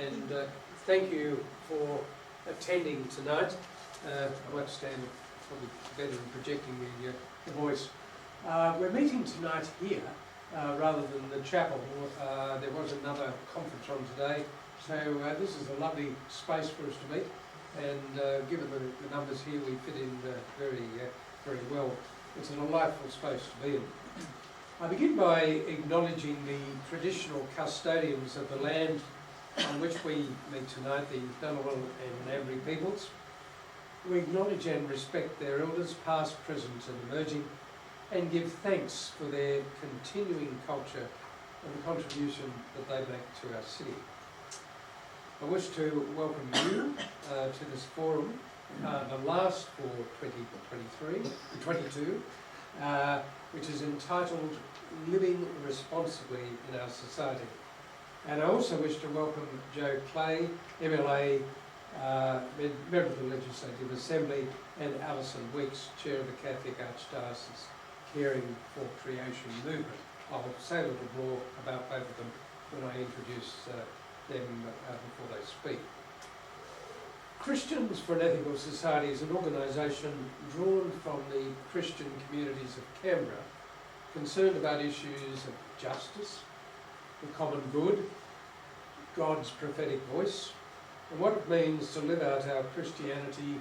and thank you for attending tonight. I might stand probably better than projecting the voice. We're meeting tonight here rather than the chapel. There was another conference on today, so this is a lovely space for us to meet, and given the numbers here, we fit in very well. It's a delightful space to be in. I begin by acknowledging the traditional custodians of the land on which we meet tonight, the Ngunnawal and Ngambri peoples. We acknowledge and respect their elders, past, present and emerging, and give thanks for their continuing culture and the contribution that they make to our city. I wish to welcome you to this forum, the last for 2022, which is entitled Living Responsibly in Our Society. And I also wish to welcome Joe Clay, MLA, Member of the Legislative Assembly, and Alison Weeks, Chair of the Catholic Archdiocese Caring for Creation Movement. I'll say a little more about both of them when I introduce them before they speak. Christians for an Ethical Society is an organisation drawn from the Christian communities of Canberra, concerned about issues of justice, the common good, God's prophetic voice, and what it means to live out our Christianity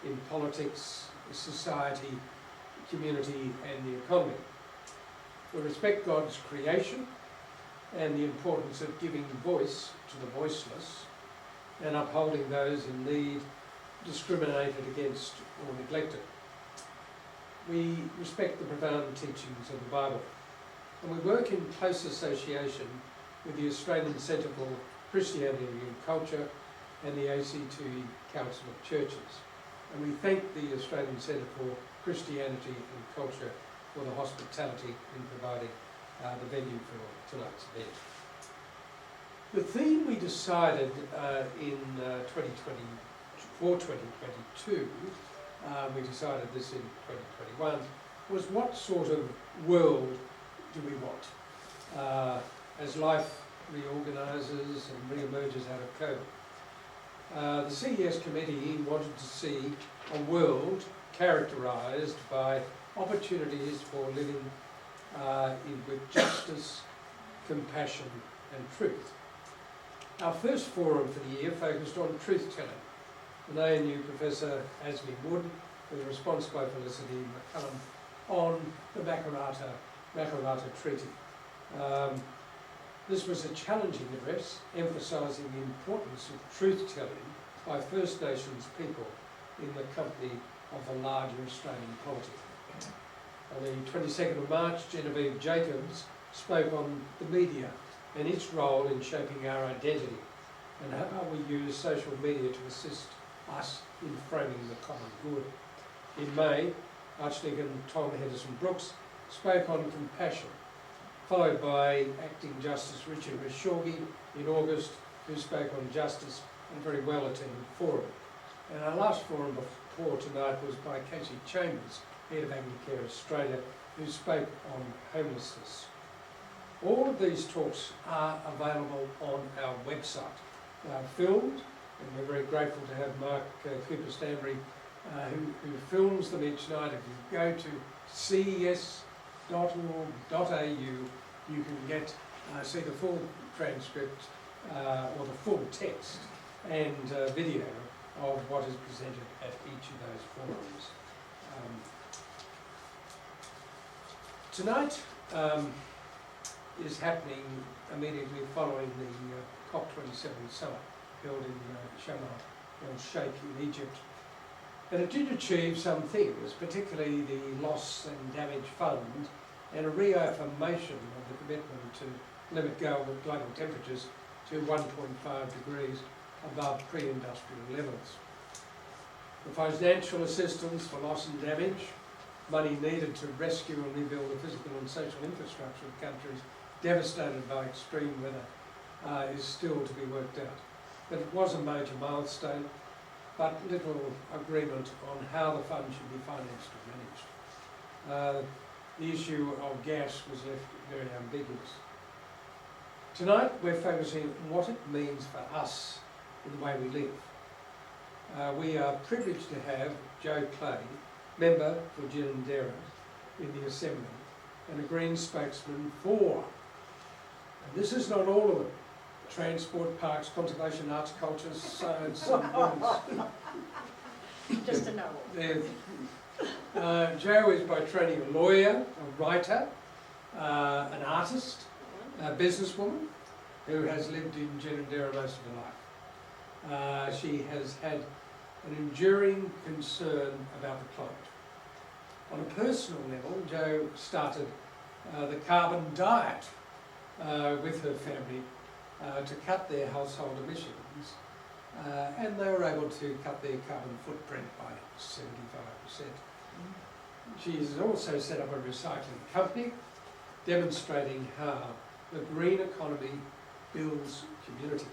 in politics, society, community and the economy. We respect God's creation and the importance of giving voice to the voiceless and upholding those in need, discriminated against or neglected. We respect the profound teachings of the Bible, and we work in close association with the Australian Centre for Christianity and Culture and the ACT Council of Churches. And we thank the Australian Centre for Christianity and Culture for the hospitality in providing the venue for tonight's event. The theme we decided in 2022, we decided this in 2021, was what sort of world do we want as life reorganises and re-emerges out of COVID. The CES committee wanted to see a world characterised by opportunities for living with justice, compassion and truth. Our first forum for the year focused on truth-telling. An ANU Professor Asmi Wood, with a response by Felicity McCullum, on the Makarrata Treaty. This was a challenging address, emphasising the importance of truth-telling by First Nations people in the company of the larger Australian polity. On the 22nd of March, Genevieve Jacobs spoke on the media and its role in shaping our identity and how we use social media to assist us in framing the common good. In May, Archdeacon Tom Henderson-Brooks spoke on compassion, followed by Acting Justice Richard Reshaped in August, who spoke on justice and very well attended forum. And our last forum before tonight was by Casey Chambers, Head of Anglicare Australia, who spoke on homelessness. All of these talks are available on our website. They are filmed, and we're very grateful to have Mark Cooper-Stanbury who films them each night. If you go to ces.org.au, you can see the full transcript or the full text and video of what is presented at each of those forums. Tonight is happening immediately following the COP27 summit held in Sharm el-Sheikh in Egypt. And it did achieve some things, particularly the Loss and Damage Fund and a reaffirmation of the commitment to limit global temperatures to 1.5 degrees above pre-industrial levels. The financial assistance for loss and damage, money needed to rescue and rebuild the physical and social infrastructure of countries devastated by extreme weather is still to be worked out. But it was a major milestone, but little agreement on how the fund should be financed or managed. The issue of gas was left very ambiguous. Tonight we're focusing on what it means for us in the way we live. We are privileged to have Joe Clay, member for Ginninderra in the Assembly, and a Green spokesman for, and this is not all of them, transport, parks, conservation, arts, culture, science and women's. Just a no. Joe is by training a lawyer, a writer, an artist, a businesswoman who has lived in Ginninderra most of her life. She has had an enduring concern about the climate. On a personal level, Joe started the carbon diet with her family to cut their household emissions, and they were able to cut their carbon footprint by 75%. She has also set up a recycling company, demonstrating how the green economy builds community.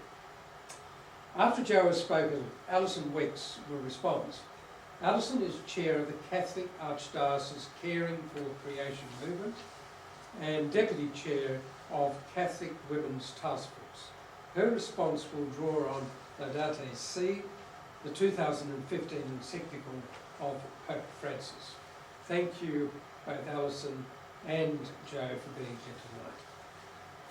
After Joe has spoken, Alison Weeks will respond. Alison is chair of the Catholic Archdiocese Caring for Creation Movement and deputy chair of Catholic Women's Task Force. Her response will draw on Laudate Si, the 2015 encyclical of Pope Francis. Thank you both Alison and Joe for being here tonight.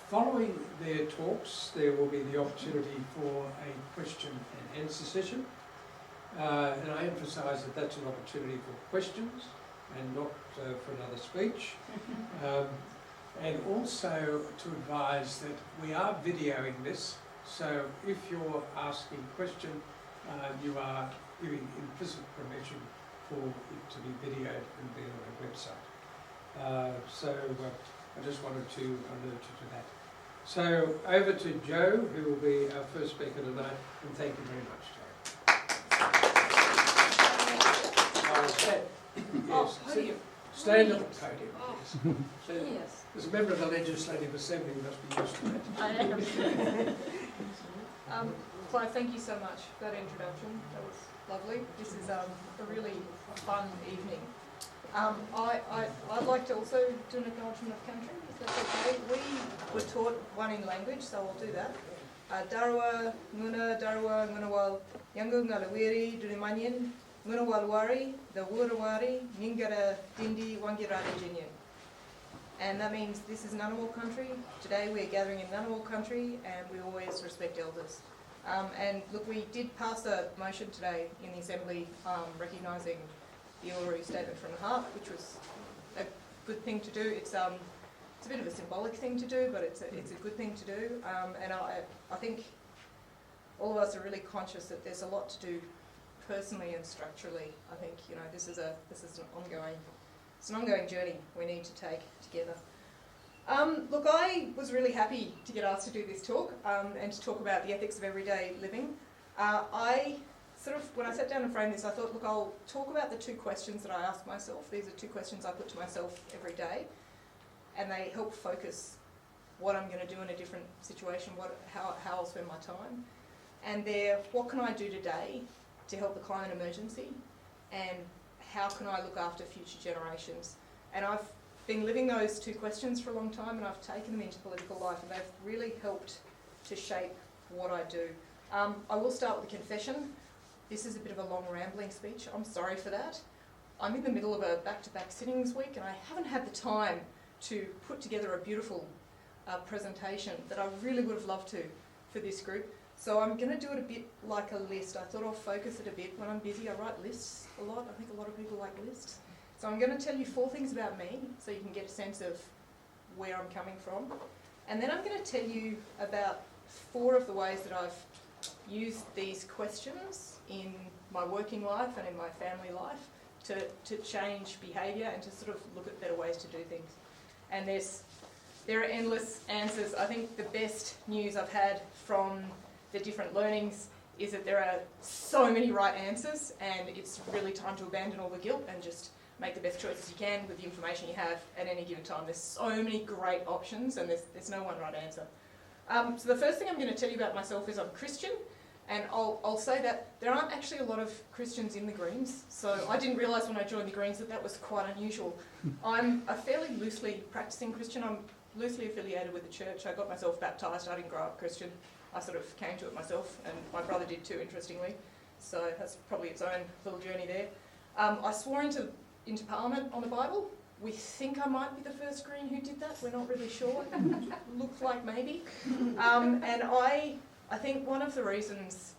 Following their talks, there will be the opportunity for a question and answer session. And I emphasise that that's an opportunity for questions and not for another speech. And also to advise that we are videoing this, so if you're asking a question, you are giving implicit permission for it to be videoed and be on our website. So I just wanted to alert you to that. So over to Joe, who will be our first speaker tonight, and thank you very much, Joe. Yes, Podium. stand at the podium. Oh. Yes. So, Yes. as a member of the Legislative Assembly, you must be used to that. I am. Clive, thank you so much for that introduction. That was lovely. This is a really fun evening. I'd like to also do an acknowledgement of country, if that's okay. We were taught one in language, so I'll do that. Darawa, Nguna, Darawa, Ngunawal, Yangu Ngalawiri, Durimanyan, Ngunawalwari, the Wurawari, Ningara, Dindi, Wangirari Jinyan. And that means this is an Ngunnawal country. Today we're gathering in Ngunnawal country, and we always respect elders. And look, we did pass a motion today in the Assembly recognising the Uluru Statement from the Heart, which was a good thing to do. It's a bit of a symbolic thing to do, but it's a good thing to do. And I think all of us are really conscious that there's a lot to do personally and structurally. I think this is an ongoing journey we need to take together. Look, I was really happy to get asked to do this talk and to talk about the ethics of everyday living. When I sat down and framed this, I thought, look, I'll talk about the two questions that I ask myself. These are two questions I put to myself every day, and they help focus what I'm going to do in a different situation, how I'll spend my time. And they're, what can I do today to help the climate emergency, and how can I look after future generations? And I've been living those two questions for a long time, and I've taken them into political life, and they've really helped to shape what I do. I will start with a confession. This is a bit of a long rambling speech. I'm sorry for that. I'm in the middle of a back-to-back sittings week, and I haven't had the time to put together a beautiful presentation that I really would have loved to for this group. So I'm going to do it a bit like a list. I thought I'll focus it a bit. When I'm busy, I write lists a lot. I think a lot of people like lists. So I'm going to tell you 4 things about me so you can get a sense of where I'm coming from. And then I'm going to tell you about 4 of the ways that I've used these questions in my working life and in my family life to change behaviour and to sort of look at better ways to do things. And there are endless answers. I think the best news I've had from the different learnings is that there are so many right answers, and it's really time to abandon all the guilt and just make the best choices you can with the information you have at any given time. There's so many great options, and there's no one right answer. So the first thing I'm going to tell you about myself is I'm Christian, and I'll say that there aren't actually a lot of Christians in the Greens, so I didn't realise when I joined the Greens that was quite unusual. I'm a fairly loosely practising Christian. I'm loosely affiliated with the church. I got myself baptised. I didn't grow up Christian. I sort of came to it myself, and my brother did too, interestingly. So that's probably its own little journey there. I swore into Parliament on the Bible. We think I might be the first Green who did that. We're not really sure. Looked like maybe. And I think one of the reasons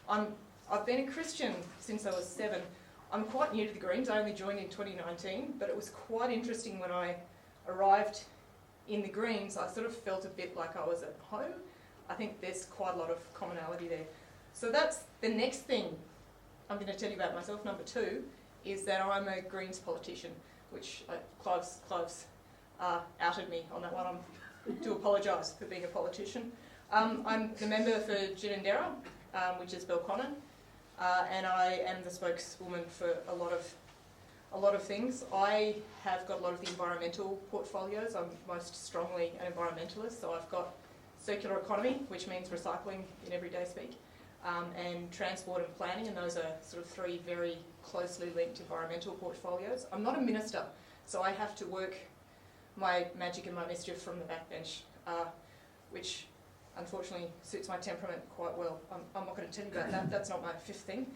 I've been a Christian since I was 7. I'm quite new to the Greens. I only joined in 2019, but it was quite interesting when I arrived in the Greens. I sort of felt a bit like I was at home. I think there's quite a lot of commonality there. So that's the next thing I'm going to tell you about myself. Number 2 is that I'm a Greens politician, which Clive's outed me on that one. I do apologise for being a politician. I'm the member for Ginninderra, which is Belconnen, and I am the spokeswoman for a lot of things. I have got a lot of the environmental portfolios. I'm most strongly an environmentalist, so I've got circular economy, which means recycling in everyday speak, and transport and planning, and those are sort of 3 very closely linked environmental portfolios. I'm not a minister, so I have to work my magic and my mischief from the backbench, which unfortunately suits my temperament quite well. I'm not going to tell you about that. That's not my 5th thing.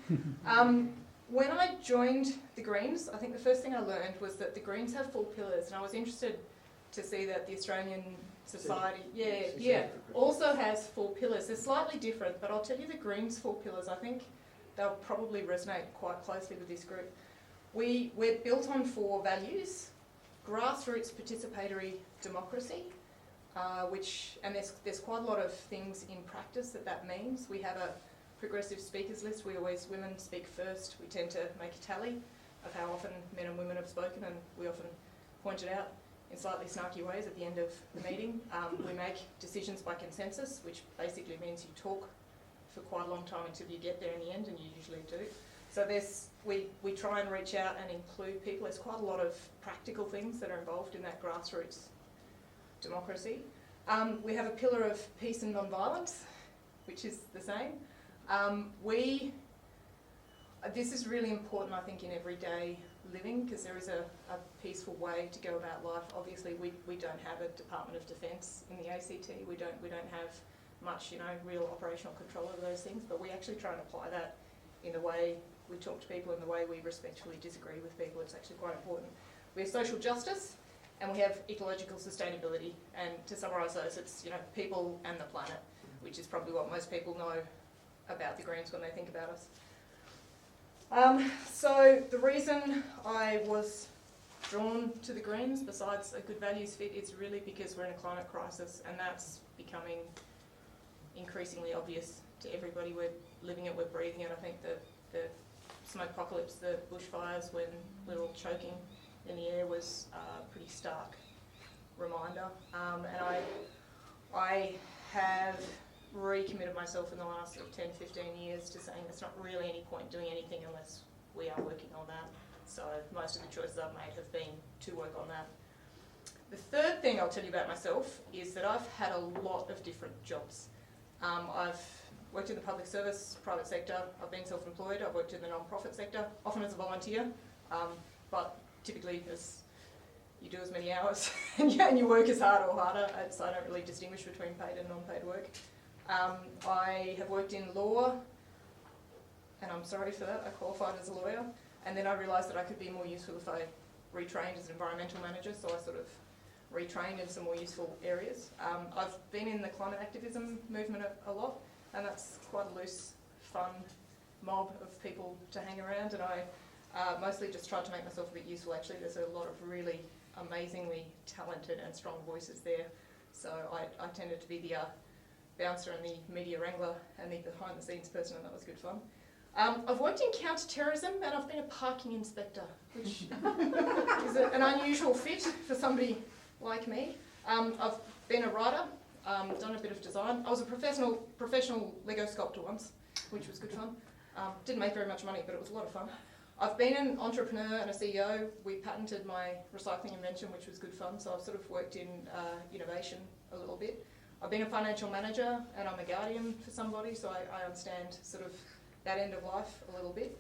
When I joined the Greens, I think the first thing I learned was that the Greens have 4 pillars, and I was interested to see that the Australian society, also has 4 pillars. They're slightly different, but I'll tell you the Greens' 4 pillars. I think they'll probably resonate quite closely with this group. We're built on 4 values: grassroots participatory democracy, and there's quite a lot of things in practice that means. We have a progressive speakers list. Women speak first. We tend to make a tally of how often men and women have spoken, and we often point it out in slightly snarky ways at the end of the meeting. We make decisions by consensus, which basically means you talk for quite a long time until you get there in the end, and you usually do. So we try and reach out and include people. There's quite a lot of practical things that are involved in that grassroots democracy. We have a pillar of peace and non-violence, which is the same. This is really important, I think, in everyday living, because there is a peaceful way to go about life. Obviously, we don't have a Department of Defence in the ACT. We don't have much, real operational control over those things, but we actually try and apply that in the way we talk to people and the way we respectfully disagree with people. It's actually quite important. We have social justice, and we have ecological sustainability. And to summarise those, it's people and the planet, which is probably what most people know about the Greens when they think about us. So the reason I was drawn to the Greens, besides a good values fit, is really because we're in a climate crisis, and that's becoming increasingly obvious to everybody. We're living it, we're breathing it. I think the smoke apocalypse, the bushfires, when we're all choking in the air, was a pretty stark reminder. And I have recommitted myself in the last sort of 10, 15 years to saying there's not really any point doing anything unless we are working on that. So most of the choices I've made have been to work on that. The third thing I'll tell you about myself is that I've had a lot of different jobs. I've worked in the public service, private sector, I've been self-employed, I've worked in the non-profit sector, often as a volunteer, but typically as you do as many hours and you work as hard or harder, so I don't really distinguish between paid and non-paid work. I have worked in law, and I'm sorry for that, I qualified as a lawyer, and then I realised that I could be more useful if I retrained as an environmental manager, so I sort of retrained in some more useful areas. I've been in the climate activism movement a lot, and that's quite a loose, fun mob of people to hang around, and I mostly just tried to make myself a bit useful. Actually, there's a lot of really amazingly talented and strong voices there, so I tended to be the bouncer and the media wrangler and the behind-the-scenes person, and that was good fun. I've worked in counter-terrorism, and I've been a parking inspector, which is an unusual fit for somebody like me. I've been a writer, done a bit of design. I was a professional Lego sculptor once, which was good fun. Didn't make very much money, but it was a lot of fun. I've been an entrepreneur and a CEO. We patented my recycling invention, which was good fun, so I've sort of worked in innovation a little bit. I've been a financial manager, and I'm a guardian for somebody, so I understand sort of that end of life a little bit.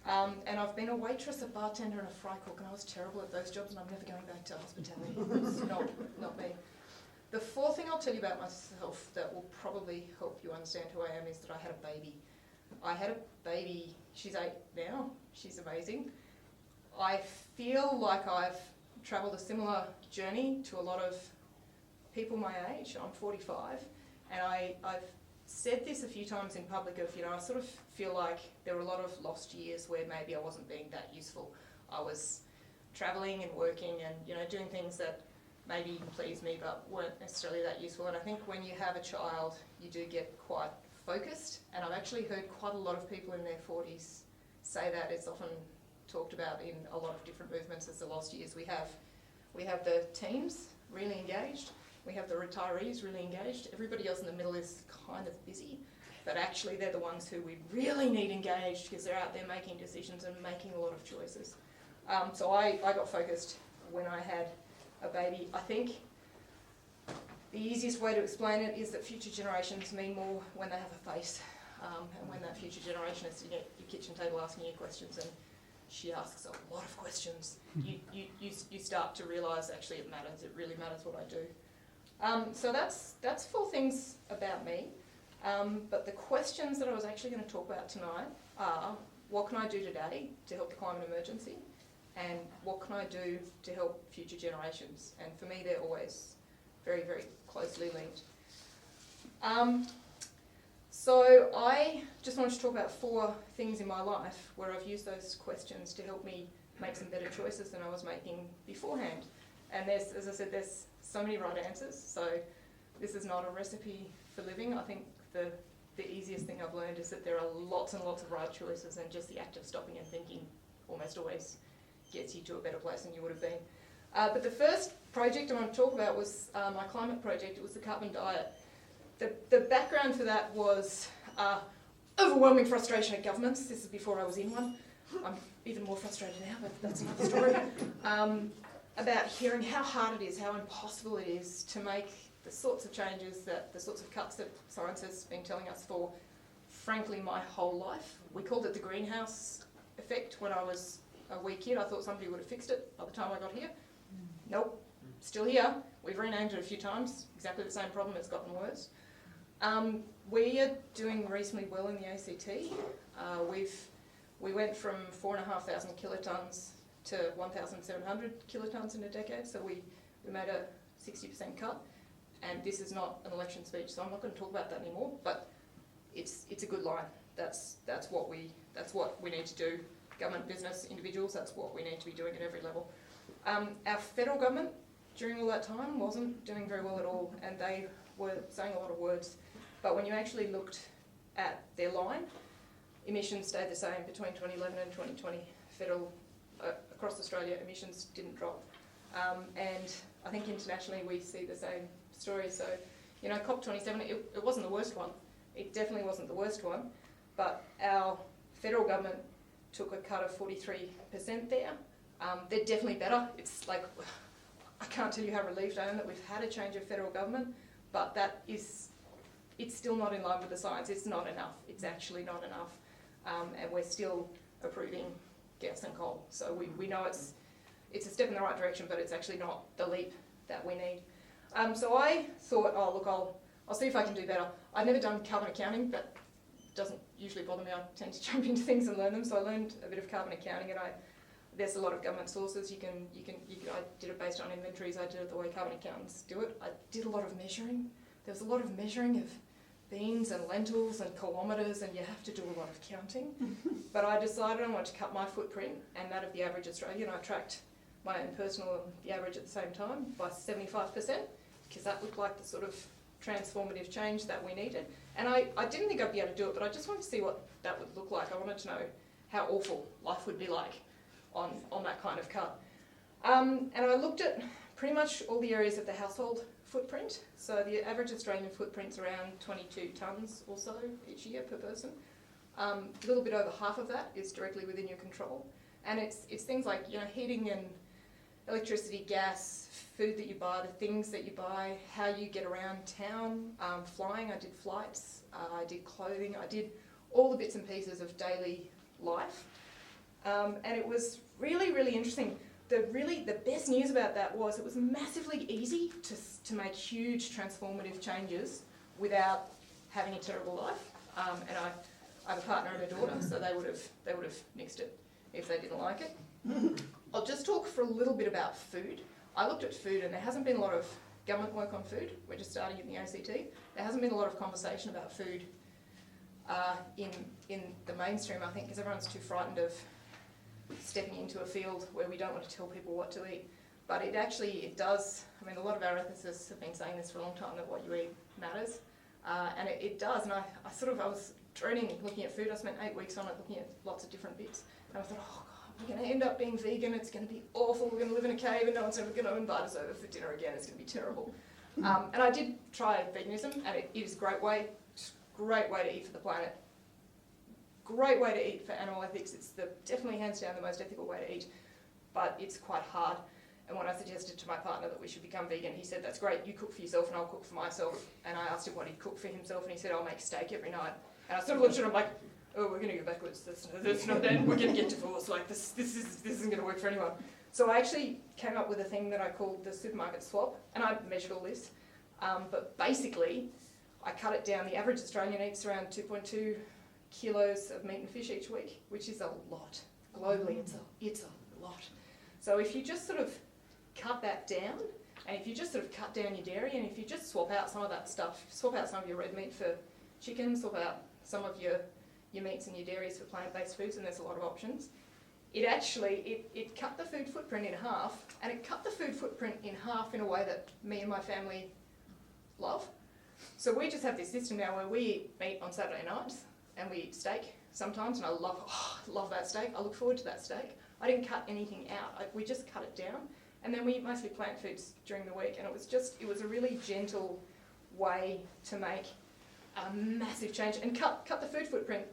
And I've been a waitress, a bartender and a fry cook, and I was terrible at those jobs, and I'm never going back to hospitality. It's not me. The fourth thing I'll tell you about myself that will probably help you understand who I am is that I had a baby. I had a baby, she's 8 now, she's amazing. I feel like I've travelled a similar journey to a lot of people my age. I'm 45, and I've said this a few times in public of, I sort of feel like there were a lot of lost years where maybe I wasn't being that useful. I was travelling and working and, doing things that maybe pleased me but weren't necessarily that useful. And I think when you have a child, you do get quite focused. And I've actually heard quite a lot of people in their 40s say that. It's often talked about in a lot of different movements as the lost years. We have the teens really engaged. We have the retirees really engaged. Everybody else in the middle is kind of busy, but actually they're the ones who we really need engaged because they're out there making decisions and making a lot of choices. So I got focused when I had a baby. I think the easiest way to explain it is that future generations mean more when they have a face, and when that future generation is sitting at your kitchen table asking you questions, and she asks a lot of questions, you start to realise actually it matters. It really matters what I do. So that's 4 things about me. But the questions that I was actually going to talk about tonight are, what can I do today to help the climate emergency? And what can I do to help future generations? And for me, they're always very, very closely linked. So I just wanted to talk about 4 things in my life where I've used those questions to help me make some better choices than I was making beforehand. And there's, as I said, there's so many right answers. So this is not a recipe for living. I think the easiest thing I've learned is that there are lots and lots of right choices, and just the act of stopping and thinking almost always gets you to a better place than you would have been. But the first project I want to talk about was my climate project. It was the carbon diet. The background for that was overwhelming frustration at governments. This is before I was in one. I'm even more frustrated now, but that's another story. About hearing how hard it is, how impossible it is to make the sorts of changes, the sorts of cuts that science has been telling us for, frankly, my whole life. We called it the greenhouse effect when I was a wee kid. I thought somebody would have fixed it by the time I got here. Nope, still here. We've renamed it a few times. Exactly the same problem, it's gotten worse. We are doing reasonably well in the ACT. We went from 4,500 kilotons to 1,700 kilotons in a decade, so we made a 60% cut. And this is not an election speech, so I'm not going to talk about that anymore, but it's a good line. That's what we need to do. Government, business, individuals, that's what we need to be doing at every level. Our federal government during all that time wasn't doing very well at all, and they were saying a lot of words. But when you actually looked at their line, emissions stayed the same between 2011 and 2020. Federal, across Australia, emissions didn't drop. And I think internationally we see the same story. So, COP27, it wasn't the worst one. It definitely wasn't the worst one. But our federal government took a cut of 43% there. They're definitely better. It's like, I can't tell you how relieved I am that we've had a change of federal government, but it's still not in line with the science. It's not enough. It's actually not enough. And we're still approving gas and coal. So we know it's a step in the right direction, but it's actually not the leap that we need. So I thought, oh look, I'll see if I can do better. I've never done carbon accounting, but doesn't usually bother me. I tend to jump into things and learn them. So I learned a bit of carbon accounting, and there's a lot of government sources. I did it based on inventories. I did it the way carbon accountants do it. I did a lot of measuring. There was a lot of measuring of beans and lentils and kilometres, and you have to do a lot of counting. But I decided I wanted to cut my footprint and that of the average Australian. I tracked my own personal and the average at the same time by 75%, because that looked like the sort of transformative change that we needed. And I didn't think I'd be able to do it, but I just wanted to see what that would look like. I wanted to know how awful life would be like on that kind of cut. And I looked at pretty much all the areas of the household footprint. So the average Australian footprint's around 22 tonnes or so each year per person. A little bit over half of that is directly within your control. And it's things like, heating and electricity, gas, food that you buy, the things that you buy, how you get around town, flying. I did flights, I did clothing, I did all the bits and pieces of daily life. And it was really, really interesting. the best news about that was it was massively easy to make huge transformative changes without having a terrible life. And I have a partner and a daughter, so they would have nixed it if they didn't like it. I'll just talk for a little bit about food. I looked at food, and there hasn't been a lot of government work on food. We're just starting in the ACT. There hasn't been a lot of conversation about food in the mainstream, I think, because everyone's too frightened of stepping into a field where we don't want to tell people what to eat. But it does. I mean, a lot of our ethicists have been saying this for a long time, that what you eat matters. And it does. And I was dreading looking at food. I spent 8 weeks on it looking at lots of different bits. And I thought, oh God, we're going to end up being vegan. It's going to be awful. We're going to live in a cave and no one's ever going to invite us over for dinner again. It's going to be terrible. And I did try veganism, and it is a great way to eat for the planet. Great way to eat for animal ethics. It's definitely hands down the most ethical way to eat, but it's quite hard. And when I suggested to my partner that we should become vegan, he said, that's great, you cook for yourself and I'll cook for myself. And I asked him what he'd cook for himself, and he said, I'll make steak every night. And I sort of looked at him like, oh, we're going to go backwards. That's not that. We're going to get divorced. Like, this isn't going to work for anyone. So I actually came up with a thing that I called the supermarket swap, and I measured all this. But basically, I cut it down. The average Australian eats around 2.2 kilos of meat and fish each week, which is a lot. Globally, it's a lot. So if you just sort of cut that down, and if you just sort of cut down your dairy, and if you just swap out some of that stuff, swap out some of your red meat for chicken, swap out some of your meats and your dairies for plant-based foods, and there's a lot of options, it cut the food footprint in half, and it cut the food footprint in half in a way that me and my family love. So we just have this system now where we eat meat on Saturday nights, and we eat steak sometimes, and I love that steak. I look forward to that steak. I didn't cut anything out. We just cut it down. And then we eat mostly plant foods during the week, and it was a really gentle way to make a massive change and cut the food footprint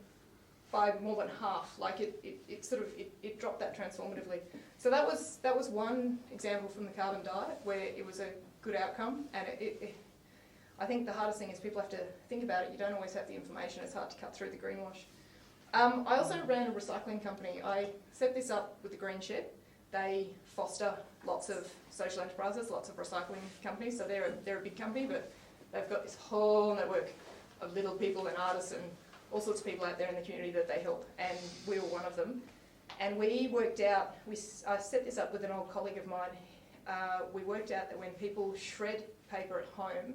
by more than half. Like it dropped that transformatively. So that was one example from the carbon diet where it was a good outcome, and I think the hardest thing is people have to think about it. You don't always have the information. It's hard to cut through the greenwash. I also ran a recycling company. I set this up with the Green Shed. They foster lots of social enterprises, lots of recycling companies. So they're a big company, but they've got this whole network of little people and artists and all sorts of people out there in the community that they help. And we were one of them. And we worked out, I set this up with an old colleague of mine. We worked out that when people shred paper at home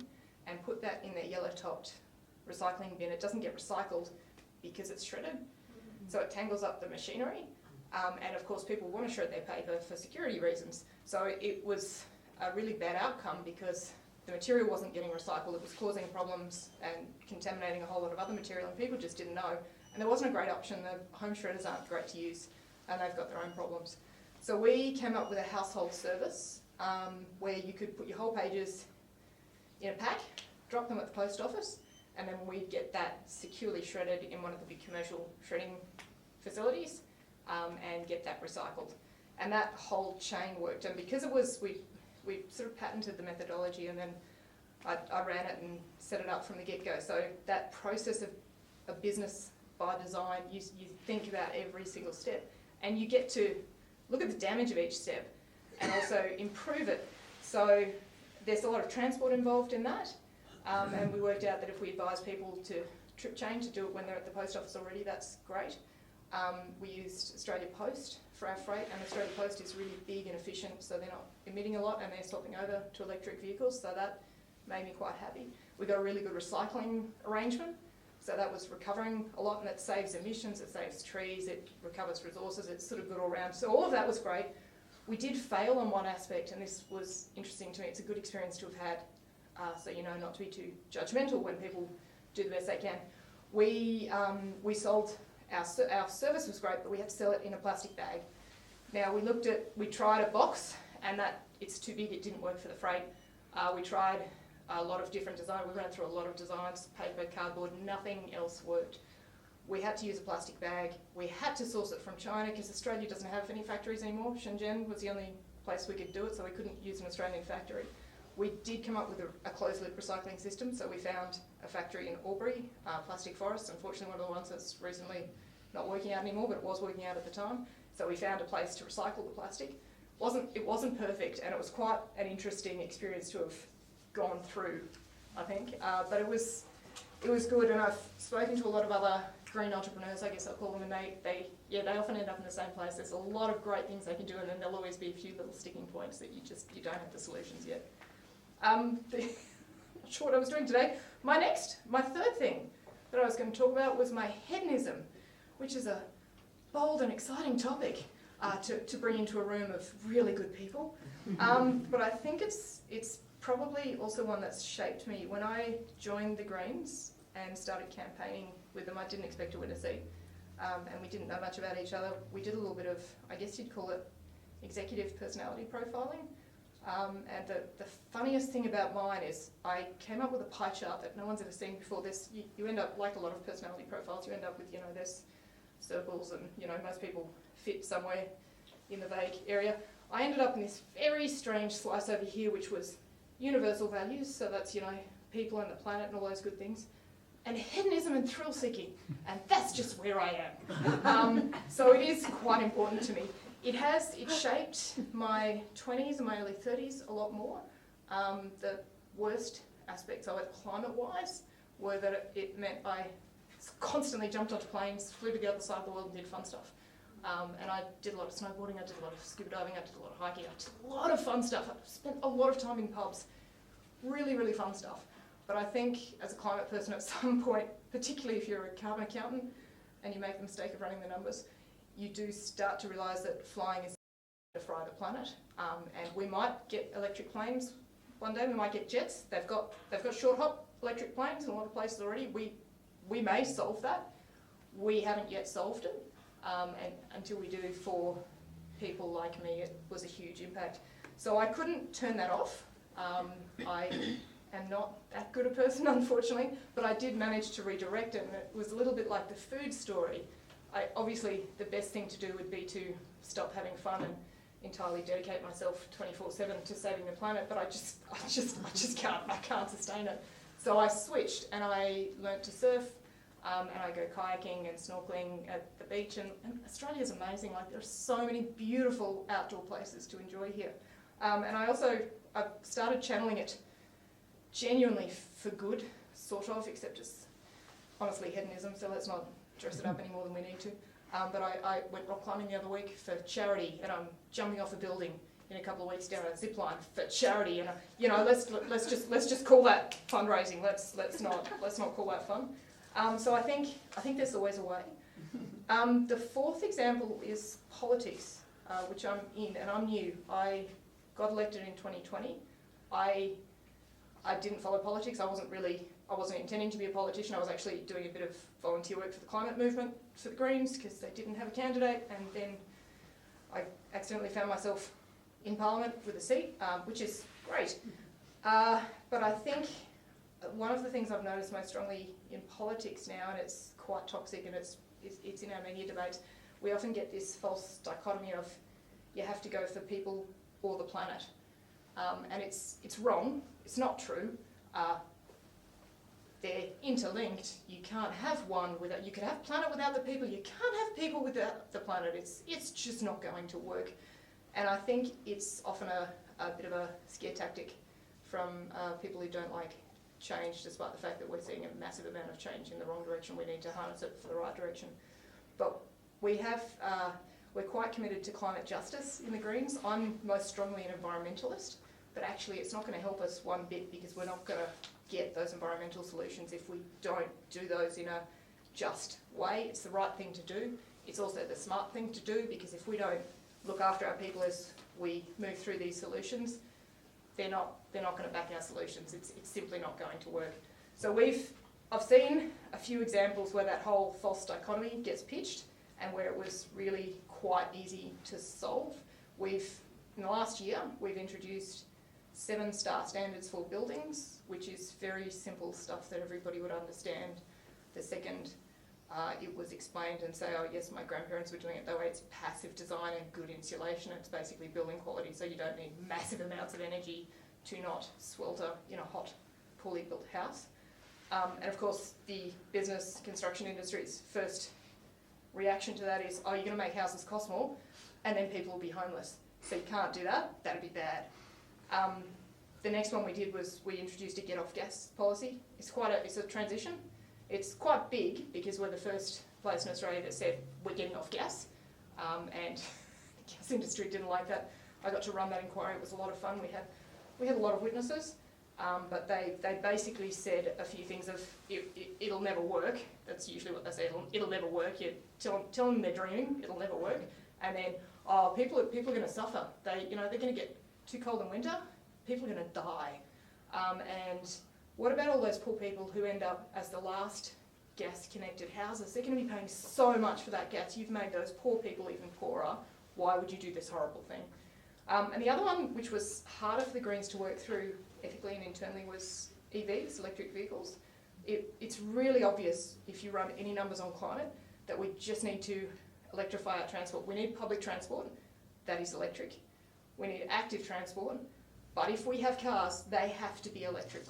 and put that in their yellow-topped recycling bin, it doesn't get recycled because it's shredded. So it tangles up the machinery. And of course, people want to shred their paper for security reasons. So it was a really bad outcome because the material wasn't getting recycled. It was causing problems and contaminating a whole lot of other material, and people just didn't know. And there wasn't a great option. The home shredders aren't great to use, and they've got their own problems. So we came up with a household service where you could put your whole pages in a pack, drop them at the post office, and then we'd get that securely shredded in one of the big commercial shredding facilities and get that recycled. And that whole chain worked. And because it was, we sort of patented the methodology, and then I ran it and set it up from the get-go. So that process of a business by design, you think about every single step, and you get to look at the damage of each step and also improve it. So there's a lot of transport involved in that, and we worked out that if we advise people to trip chain, to do it when they're at the post office already, that's great. We used Australia Post for our freight, and Australia Post is really big and efficient, so they're not emitting a lot, and they're swapping over to electric vehicles, so that made me quite happy. We got a really good recycling arrangement, so that was recovering a lot, and it saves emissions, it saves trees, it recovers resources, it's sort of good all round. So all of that was great. We did fail on one aspect, and this was interesting to me. It's a good experience to have had, so you know not to be too judgmental when people do the best they can. We sold, our service was great, but we had to sell it in a plastic bag. Now we tried a box, and that it's too big, it didn't work for the freight. We tried a lot of different designs, we ran through a lot of designs, paper, cardboard, nothing else worked. We had to use a plastic bag. We had to source it from China because Australia doesn't have any factories anymore. Shenzhen was the only place we could do it, so we couldn't use an Australian factory. We did come up with a closed-loop recycling system, so we found a factory in Albury, Plastic Forests, unfortunately one of the ones that's recently not working out anymore, but it was working out at the time. So we found a place to recycle the plastic. wasn't perfect, and it was quite an interesting experience to have gone through, I think. But it was good, and I've spoken to a lot of other green entrepreneurs, I guess I'll call them, and they often end up in the same place. There's a lot of great things they can do, and then there'll always be a few little sticking points that you don't have the solutions yet. Not sure what I was doing today. My third thing that I was going to talk about was my hedonism, which is a bold and exciting topic to bring into a room of really good people. But I think it's probably also one that's shaped me. When I joined the Greens and started campaigning with them, I didn't expect to win a seat, and we didn't know much about each other. We did a little bit of, I guess you'd call it, executive personality profiling. And the funniest thing about mine is I came up with a pie chart that no one's ever seen before. You end up, like a lot of personality profiles, you end up with, there's circles, and, most people fit somewhere in the vague area. I ended up in this very strange slice over here, which was universal values, so that's, people and the planet and all those good things, and hedonism and thrill seeking, and that's just where I am. So it is quite important to me. It shaped my 20s and my early 30s a lot more. The worst aspects of it, climate-wise, were that it meant I constantly jumped onto planes, flew to the other side of the world and did fun stuff. And I did a lot of snowboarding, I did a lot of scuba diving, I did a lot of hiking, I did a lot of fun stuff. I spent a lot of time in pubs. Really, really fun stuff. But I think as a climate person at some point, particularly if you're a carbon accountant and you make the mistake of running the numbers, you do start to realise that flying is to fry the planet. And we might get electric planes one day, we might get jets. They've got short hop electric planes in a lot of places already. We may solve that. We haven't yet solved it. And until we do, for people like me, it was a huge impact. So I couldn't turn that off. I am not that good a person, unfortunately, but I did manage to redirect it, and it was a little bit like the food story. Obviously, the best thing to do would be to stop having fun and entirely dedicate myself 24/7 to saving the planet, but I just can't sustain it. So I switched, and I learnt to surf, and I go kayaking and snorkeling at the beach, and Australia's amazing. Like, there are so many beautiful outdoor places to enjoy here. And I've started channeling it genuinely for good, sort of, except it's honestly hedonism, so let's not dress it up any more than we need to. But I went rock climbing the other week for charity, and I'm jumping off a building in a couple of weeks down a zip line for charity, and let's just call that fundraising. Let's not call that fun. So I think there's always a way. The fourth example is politics, which I'm in, and I'm new. I got elected in 2020. I didn't follow politics. I wasn't intending to be a politician. I was actually doing a bit of volunteer work for the climate movement for the Greens because they didn't have a candidate, and then I accidentally found myself in Parliament with a seat, which is great. But I think one of the things I've noticed most strongly in politics now, and it's quite toxic, and it's in our media debates, we often get this false dichotomy of you have to go for people or the planet. And it's wrong. It's not true. They're interlinked. You can't have one without. You can have planet without the people. You can't have people without the planet. It's just not going to work. And I think it's often a bit of a scare tactic from people who don't like change, despite the fact that we're seeing a massive amount of change in the wrong direction. We need to harness it for the right direction. But we're quite committed to climate justice in the Greens. I'm most strongly an environmentalist, but actually it's not going to help us one bit, because we're not going to get those environmental solutions if we don't do those in a just way. It's the right thing to do. It's also the smart thing to do, because if we don't look after our people as we move through these solutions, they're not going to back our solutions. It's simply not going to work. So I've seen a few examples where that whole false dichotomy gets pitched, and where it was really quite easy to solve. In the last year, we've introduced 7-star standards for buildings, which is very simple stuff that everybody would understand. The second it was explained and say, oh yes, my grandparents were doing it that way, it's passive design and good insulation. It's basically building quality, so you don't need massive amounts of energy to not swelter in a hot, poorly built house. And of course, the business construction industry's first reaction to that is, oh, you're going to make houses cost more, and then people will be homeless. So you can't do that. That'd be bad. The next one we did was we introduced a get off gas policy. It's a transition. It's quite big because we're the first place in Australia that said we're getting off gas, and the gas industry didn't like that. I got to run that inquiry. It was a lot of fun. We had a lot of witnesses, but they basically said a few things of it'll never work. That's usually what they say. It'll never work. You tell them they're dreaming. It'll never work. And then people are going to suffer. They're going to get too cold in winter. People are going to die. And what about all those poor people who end up as the last gas-connected houses? They're going to be paying so much for that gas. You've made those poor people even poorer. Why would you do this horrible thing? And the other one, which was harder for the Greens to work through ethically and internally, was EVs, electric vehicles. It's really obvious, if you run any numbers on climate, that we just need to electrify our transport. We need public transport that is electric. We need active transport. But if we have cars, they have to be electric.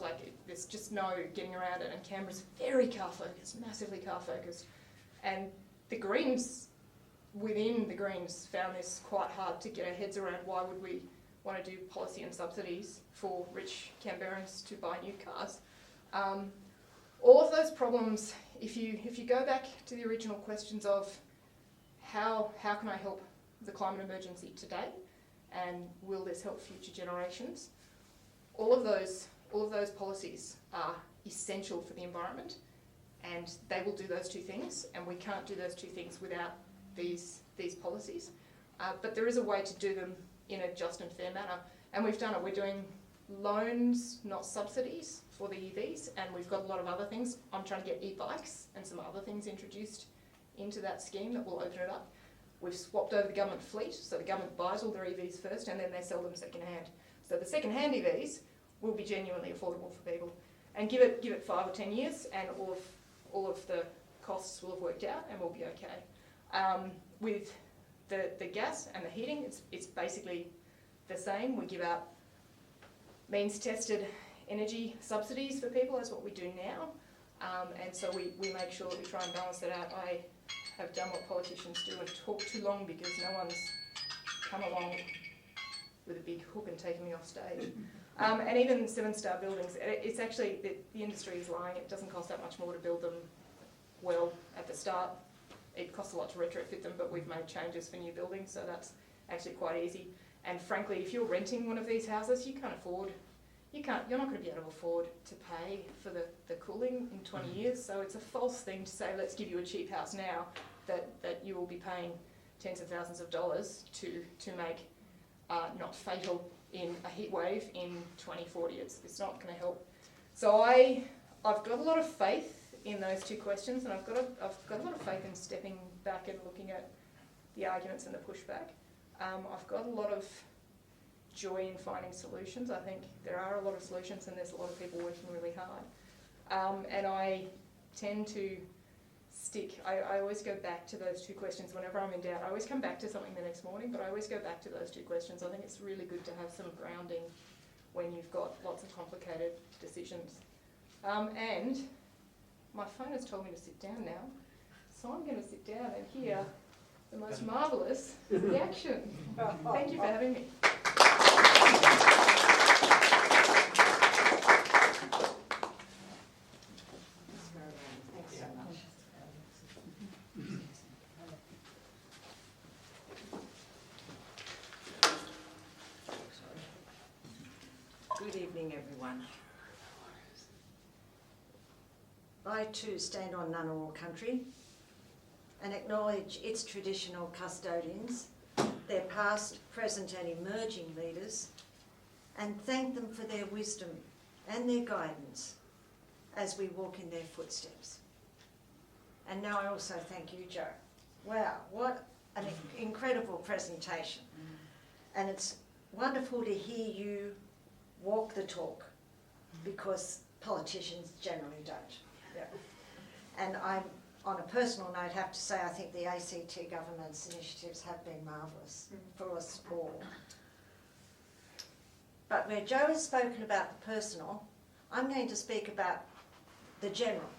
There's just no getting around it. And Canberra's very car focused, massively car focused. And the Greens, within the Greens, found this quite hard to get our heads around. Why would we want to do policy and subsidies for rich Canberrans to buy new cars? All of those problems, if you go back to the original questions of how can I help the climate emergency today? And will this help future generations? All of those policies are essential for the environment, and they will do those two things, and we can't do those two things without these policies. But there is a way to do them in a just and fair manner, and we've done it. We're doing loans, not subsidies, for the EVs, and we've got a lot of other things. I'm trying to get e-bikes and some other things introduced into that scheme that will open it up. We've swapped over the government fleet, so the government buys all their EVs first and then they sell them second hand. So the second hand EVs will be genuinely affordable for people. And give it 5 or 10 years and all of the costs will have worked out and we'll be okay. With the gas and the heating, it's basically the same. We give out means tested energy subsidies for people, as what we do now. And so we make sure that we try and balance that out. I have done what politicians do and talk too long because no one's come along with a big hook and taken me off stage. And even 7-star buildings, it's actually, the industry is lying. It doesn't cost that much more to build them well at the start. It costs a lot to retrofit them, but we've made changes for new buildings, so that's actually quite easy. And frankly, if you're renting one of these houses, you're not going to be able to afford to pay for the cooling in 20 years. So it's a false thing to say, let's give you a cheap house now, that you will be paying tens of thousands of dollars to make not fatal in a heat wave in 2040. It's not going to help. So I've got a lot of faith in those two questions, and I've got a lot of faith in stepping back and looking at the arguments and the pushback. I've got a lot of joy in finding solutions. I think there are a lot of solutions and there's a lot of people working really hard. And I tend to I always go back to those two questions whenever I'm in doubt. I always come back to something the next morning, but I always go back to those two questions. I think it's really good to have some grounding when you've got lots of complicated decisions. And my phone has told me to sit down now, so I'm going to sit down and hear the most marvellous reaction. Thank you for having me. Thanks so much. Good evening, everyone. I too stand on Ngunnawal country and acknowledge its traditional custodians, their past, present and emerging leaders, and thank them for their wisdom and their guidance as we walk in their footsteps. And now I also thank you, Joe. Wow, what an incredible presentation. And it's wonderful to hear you walk the talk, because politicians generally don't. Yeah. And I'm, on a personal note, have to say I think the ACT government's initiatives have been marvellous for us all. But where Joe has spoken about the personal, I'm going to speak about the general,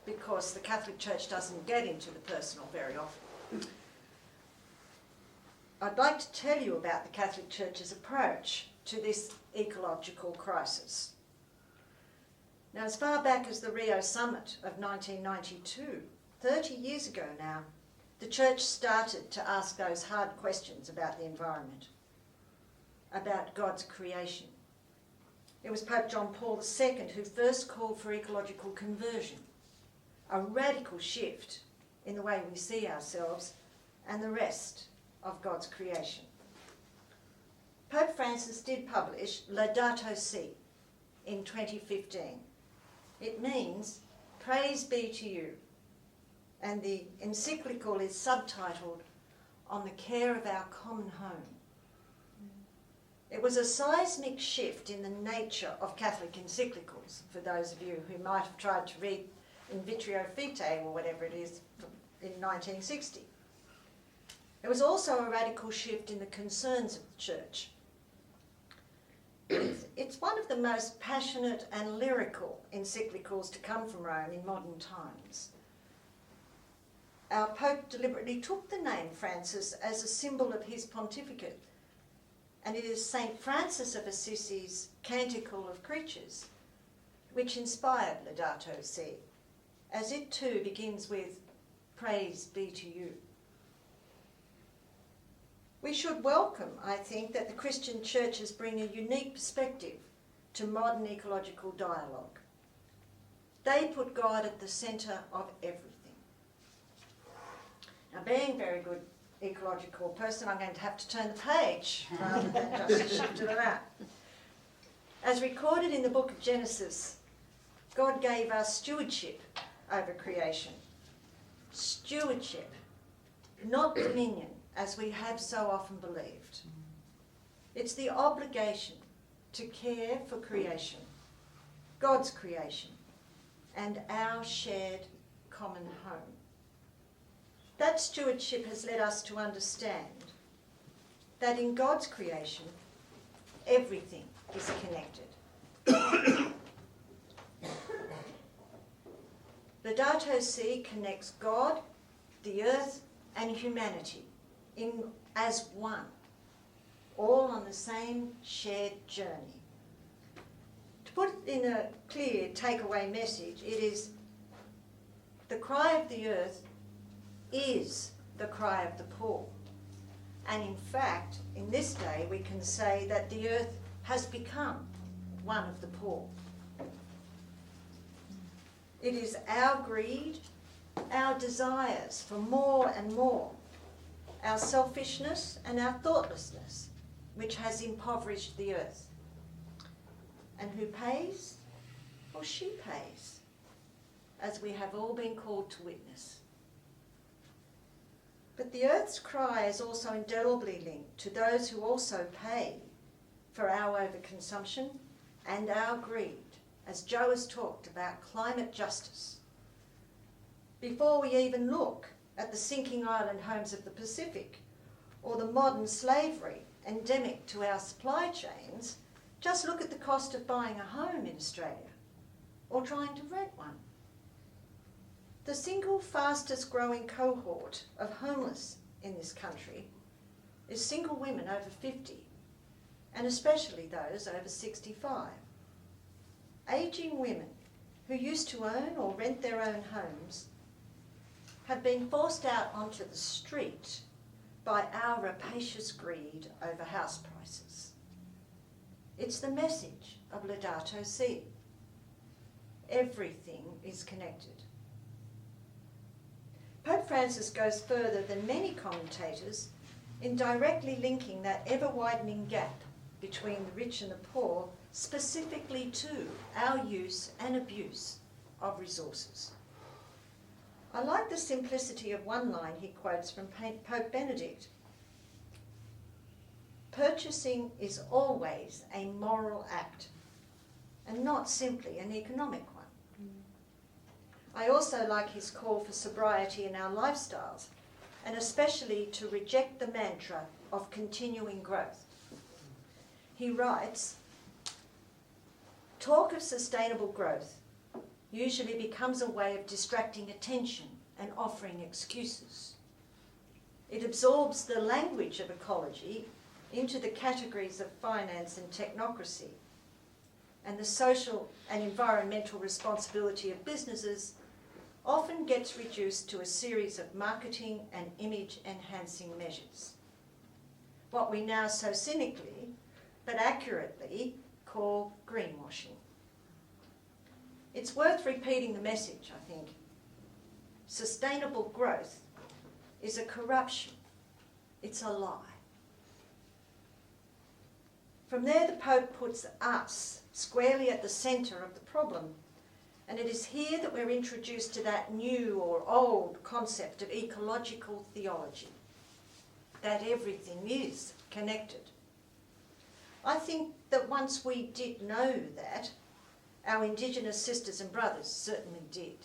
because the Catholic Church doesn't get into the personal very often. I'd like to tell you about the Catholic Church's approach to this ecological crisis. Now, as far back as the Rio Summit of 1992, 30 years ago now, the Church started to ask those hard questions about the environment, about God's creation. It was Pope John Paul II who first called for ecological conversion, a radical shift in the way we see ourselves and the rest of God's creation. Pope Francis did publish Laudato Si in 2015. It means, praise be to you, and the encyclical is subtitled, On the Care of Our Common Home. It was a seismic shift in the nature of Catholic encyclicals, for those of you who might have tried to read In Vitrio Vitae or whatever it is in 1960. It was also a radical shift in the concerns of the Church. It's one of the most passionate and lyrical encyclicals to come from Rome in modern times. Our Pope deliberately took the name Francis as a symbol of his pontificate, and it is St. Francis of Assisi's Canticle of Creatures which inspired Laudato Si, as it too begins with, praise be to you. We should welcome, I think, that the Christian churches bring a unique perspective to modern ecological dialogue. They put God at the centre of everything. Now, being a very good ecological person, I'm going to have to turn the page rather than just shift it around. As recorded in the book of Genesis, God gave us stewardship over creation. Stewardship, not dominion, as we have so often believed. It's the obligation to care for creation, God's creation, and our shared common home. That stewardship has led us to understand that in God's creation, everything is connected. Laudato Si connects God, the earth, and humanity as one, all on the same shared journey. To put it in a clear takeaway message, it is the cry of the earth is the cry of the poor. And in fact, in this day, we can say that the earth has become one of the poor. It is our greed, our desires for more and more, our selfishness and our thoughtlessness, which has impoverished the earth. And who pays? Well, she pays, as we have all been called to witness. But the earth's cry is also indelibly linked to those who also pay for our overconsumption and our greed, as Joe has talked about climate justice. Before we even look at the sinking island homes of the Pacific or the modern slavery endemic to our supply chains, just look at the cost of buying a home in Australia or trying to rent one. The single fastest growing cohort of homeless in this country is single women over 50, and especially those over 65. Ageing women who used to own or rent their own homes have been forced out onto the street by our rapacious greed over house prices. It's the message of Laudato Si. Everything is connected. Pope Francis goes further than many commentators in directly linking that ever-widening gap between the rich and the poor specifically to our use and abuse of resources. I like the simplicity of one line he quotes from Pope Benedict. Purchasing is always a moral act and not simply an economic one. I also like his call for sobriety in our lifestyles, and especially to reject the mantra of continuing growth. He writes, talk of sustainable growth usually becomes a way of distracting attention and offering excuses. It absorbs the language of ecology into the categories of finance and technocracy, and the social and environmental responsibility of businesses often gets reduced to a series of marketing and image-enhancing measures, what we now so cynically but accurately call greenwashing. It's worth repeating the message, I think. Sustainable growth is a corruption. It's a lie. From there, the Pope puts us squarely at the centre of the problem, and it is here that we're introduced to that new or old concept of ecological theology, that everything is connected. I think that once we did know that, our Indigenous sisters and brothers certainly did,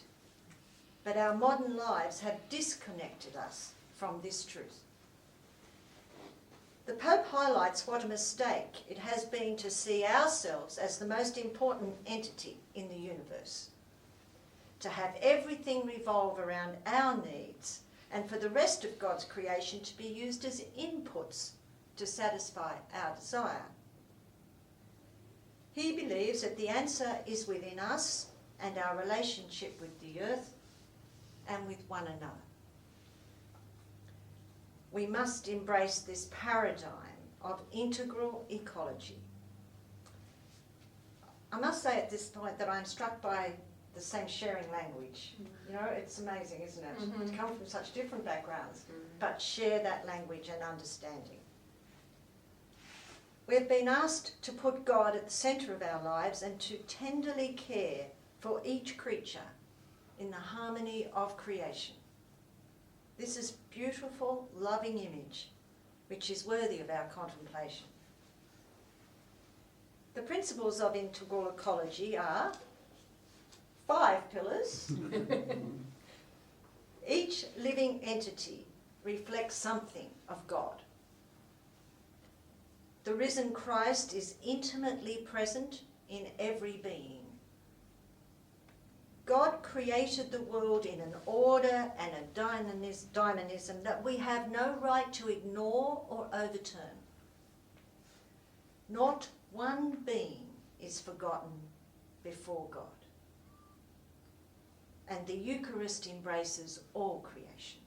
but our modern lives have disconnected us from this truth. The Pope highlights what a mistake it has been to see ourselves as the most important entity in the universe, to have everything revolve around our needs, and for the rest of God's creation to be used as inputs to satisfy our desire. He believes that the answer is within us and our relationship with the earth and with one another. We must embrace this paradigm of integral ecology. I must say at this point that I'm struck by the same sharing language. You know, it's amazing, isn't it? Mm-hmm. To come from such different backgrounds, but share that language and understanding. We have been asked to put God at the centre of our lives and to tenderly care for each creature in the harmony of creation. This is beautiful, loving image, which is worthy of our contemplation. The principles of integral ecology are 5 pillars. Each living entity reflects something of God. The risen Christ is intimately present in every being. God created the world in an order and a dynamism that we have no right to ignore or overturn. Not one being is forgotten before God. And the Eucharist embraces all creation.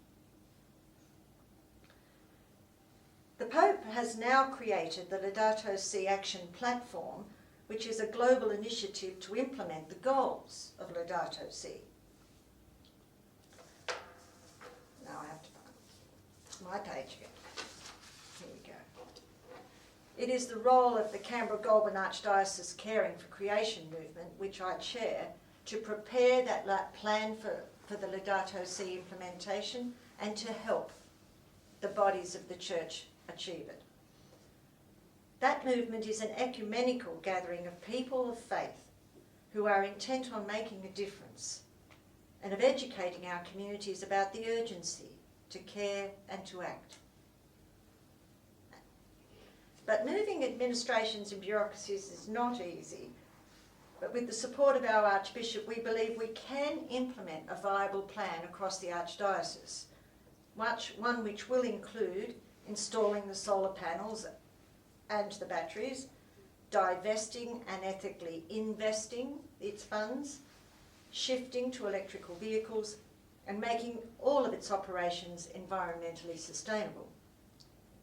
The Pope has now created the Laudato Si Action Platform, which is a global initiative to implement the goals of Laudato Si. Now I have to find my page again. Here we go. It is the role of the Canberra-Goulburn Archdiocese Caring for Creation movement, which I chair, to prepare that plan for the Laudato Si implementation and to help the bodies of the Church achieve it. That movement is an ecumenical gathering of people of faith who are intent on making a difference and of educating our communities about the urgency to care and to act. But moving administrations and bureaucracies is not easy. But with the support of our Archbishop, we believe we can implement a viable plan across the Archdiocese, one which will include installing the solar panels and the batteries, divesting and ethically investing its funds, shifting to electrical vehicles, and making all of its operations environmentally sustainable.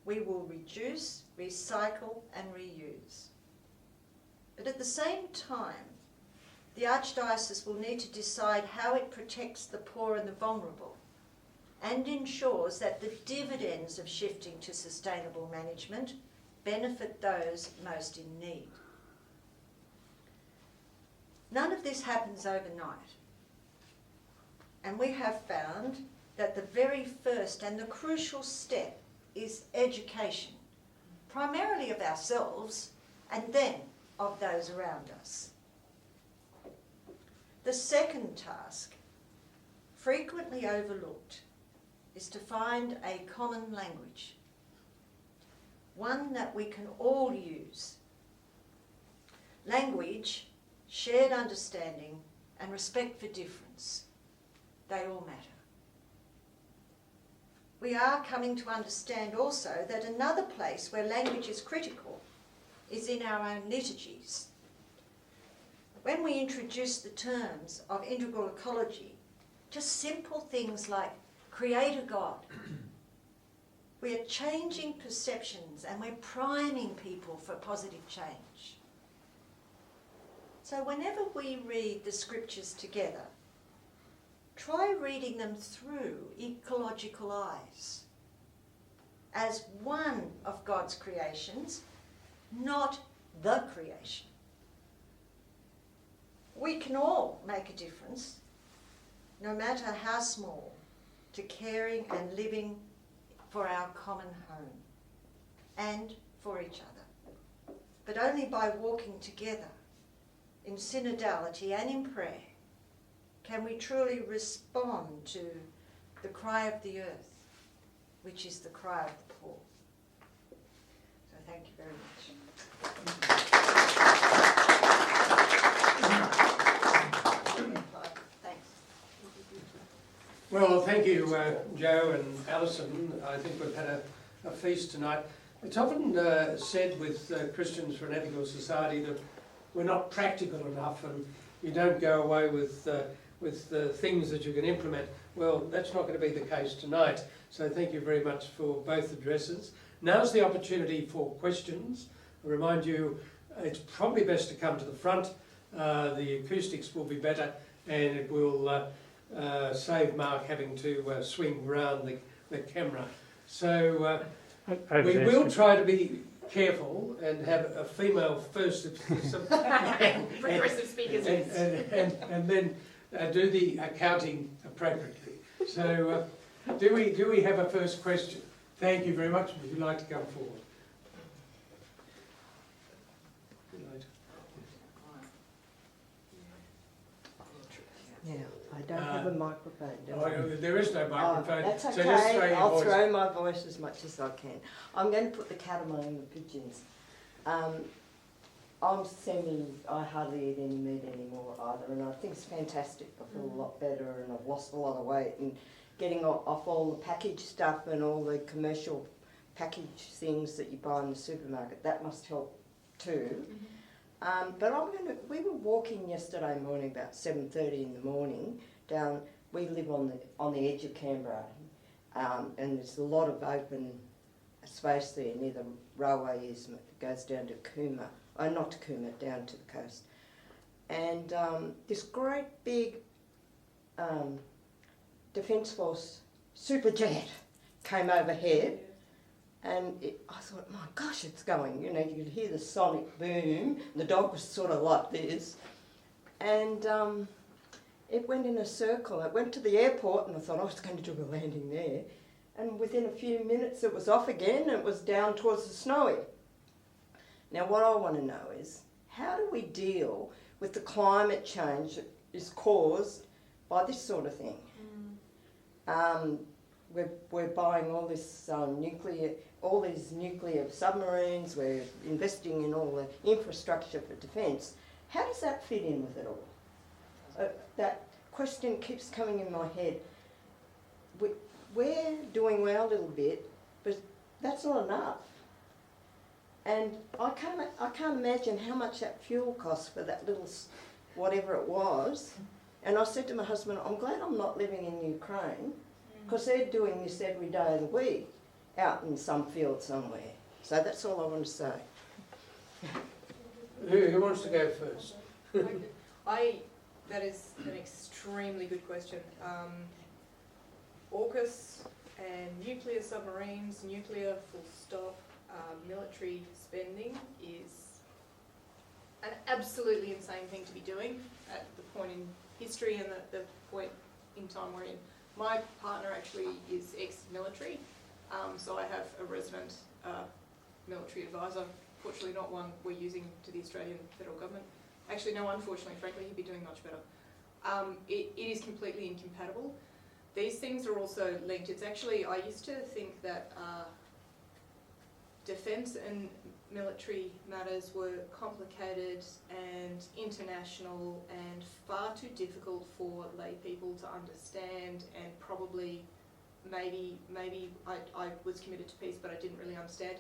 We will reduce, recycle, and reuse. But at the same time, the Archdiocese will need to decide how it protects the poor and the vulnerable and ensures that the dividends of shifting to sustainable management benefit those most in need. None of this happens overnight, and we have found that the very first and the crucial step is education, primarily of ourselves and then of those around us. The second task, frequently overlooked, is to find a common language, one that we can all use. Language, shared understanding, and respect for difference, they all matter. we are coming to understand also that another place where language is critical is in our own liturgies. When we introduce the terms of integral ecology, just simple things like Creator God, we are changing perceptions and we're priming people for positive change. So whenever we read the scriptures together, try reading them through ecological eyes, as one of God's creations, not the creation. We can all make a difference, no matter how small, to caring and living for our common home and for each other, but only by walking together in synodality and in prayer can we truly respond to the cry of the earth, which is the cry of the poor. So thank you very much. Thanks. Well, thank you, Joe and Alison. I think we've had a feast tonight. It's often said with Christians for an Ethical Society that we're not practical enough and you don't go away with the things that you can implement. Well, that's not going to be the case tonight. So thank you very much for both addresses. Now's the opportunity for questions. I remind you, it's probably best to come to the front. The acoustics will be better and it will save Mark having to swing around the camera. So we will try to be careful and have a female first. Progressive speakers. And then do the accounting appropriately. So do we have a first question? Thank you very much. Would you like to come forward? Yeah, I don't have a microphone, do I? There is no microphone. That's So okay, just throw your I'll voice. throw my voice as much as I can. I'm going to put the cat among the pigeons. I hardly eat any meat anymore either, and I think it's fantastic. I feel a lot better and I've lost a lot of weight, and getting off all the packaged stuff and all the commercial packaged things that you buy in the supermarket, that must help too. But we were walking yesterday morning about 7:30 in the morning down. We live on the edge of Canberra, and there's a lot of open space there near the railway that goes down to Cooma. Not to Cooma, down to the coast. And this great big Defence Force superjet came overhead. And I thought, my gosh, it's going. You know, you could hear the sonic boom. The dog was sort of like this. And it went in a circle. It went to the airport, and I thought, it's going to do a landing there. And within a few minutes, it was off again, and it was down towards the Snowy. Now, what I want to know is, how do we deal with the climate change that is caused by this sort of thing? We're buying all this all these nuclear submarines, we're investing in all the infrastructure for defence. How does that fit in with it all? That question keeps coming in my head. We're doing our little bit, but that's not enough. And I can't imagine how much that fuel costs for that little, whatever it was. And I said to my husband, I'm glad I'm not living in Ukraine, because they're doing this every day of the week, out in some field somewhere. So that's all I want to say. Who wants to go first? That is an extremely good question. AUKUS and nuclear submarines, nuclear full stop, military spending is an absolutely insane thing to be doing at the point in history and the point in time we're in. My partner actually is ex-military, so I have a resident military advisor. Fortunately not one we're using to the Australian federal government. Actually no, unfortunately, frankly, he'd be doing much better. It is completely incompatible. These things are also linked. It's actually, I used to think that defence and military matters were complicated and international and far too difficult for lay people to understand and probably maybe I was committed to peace, but I didn't really understand.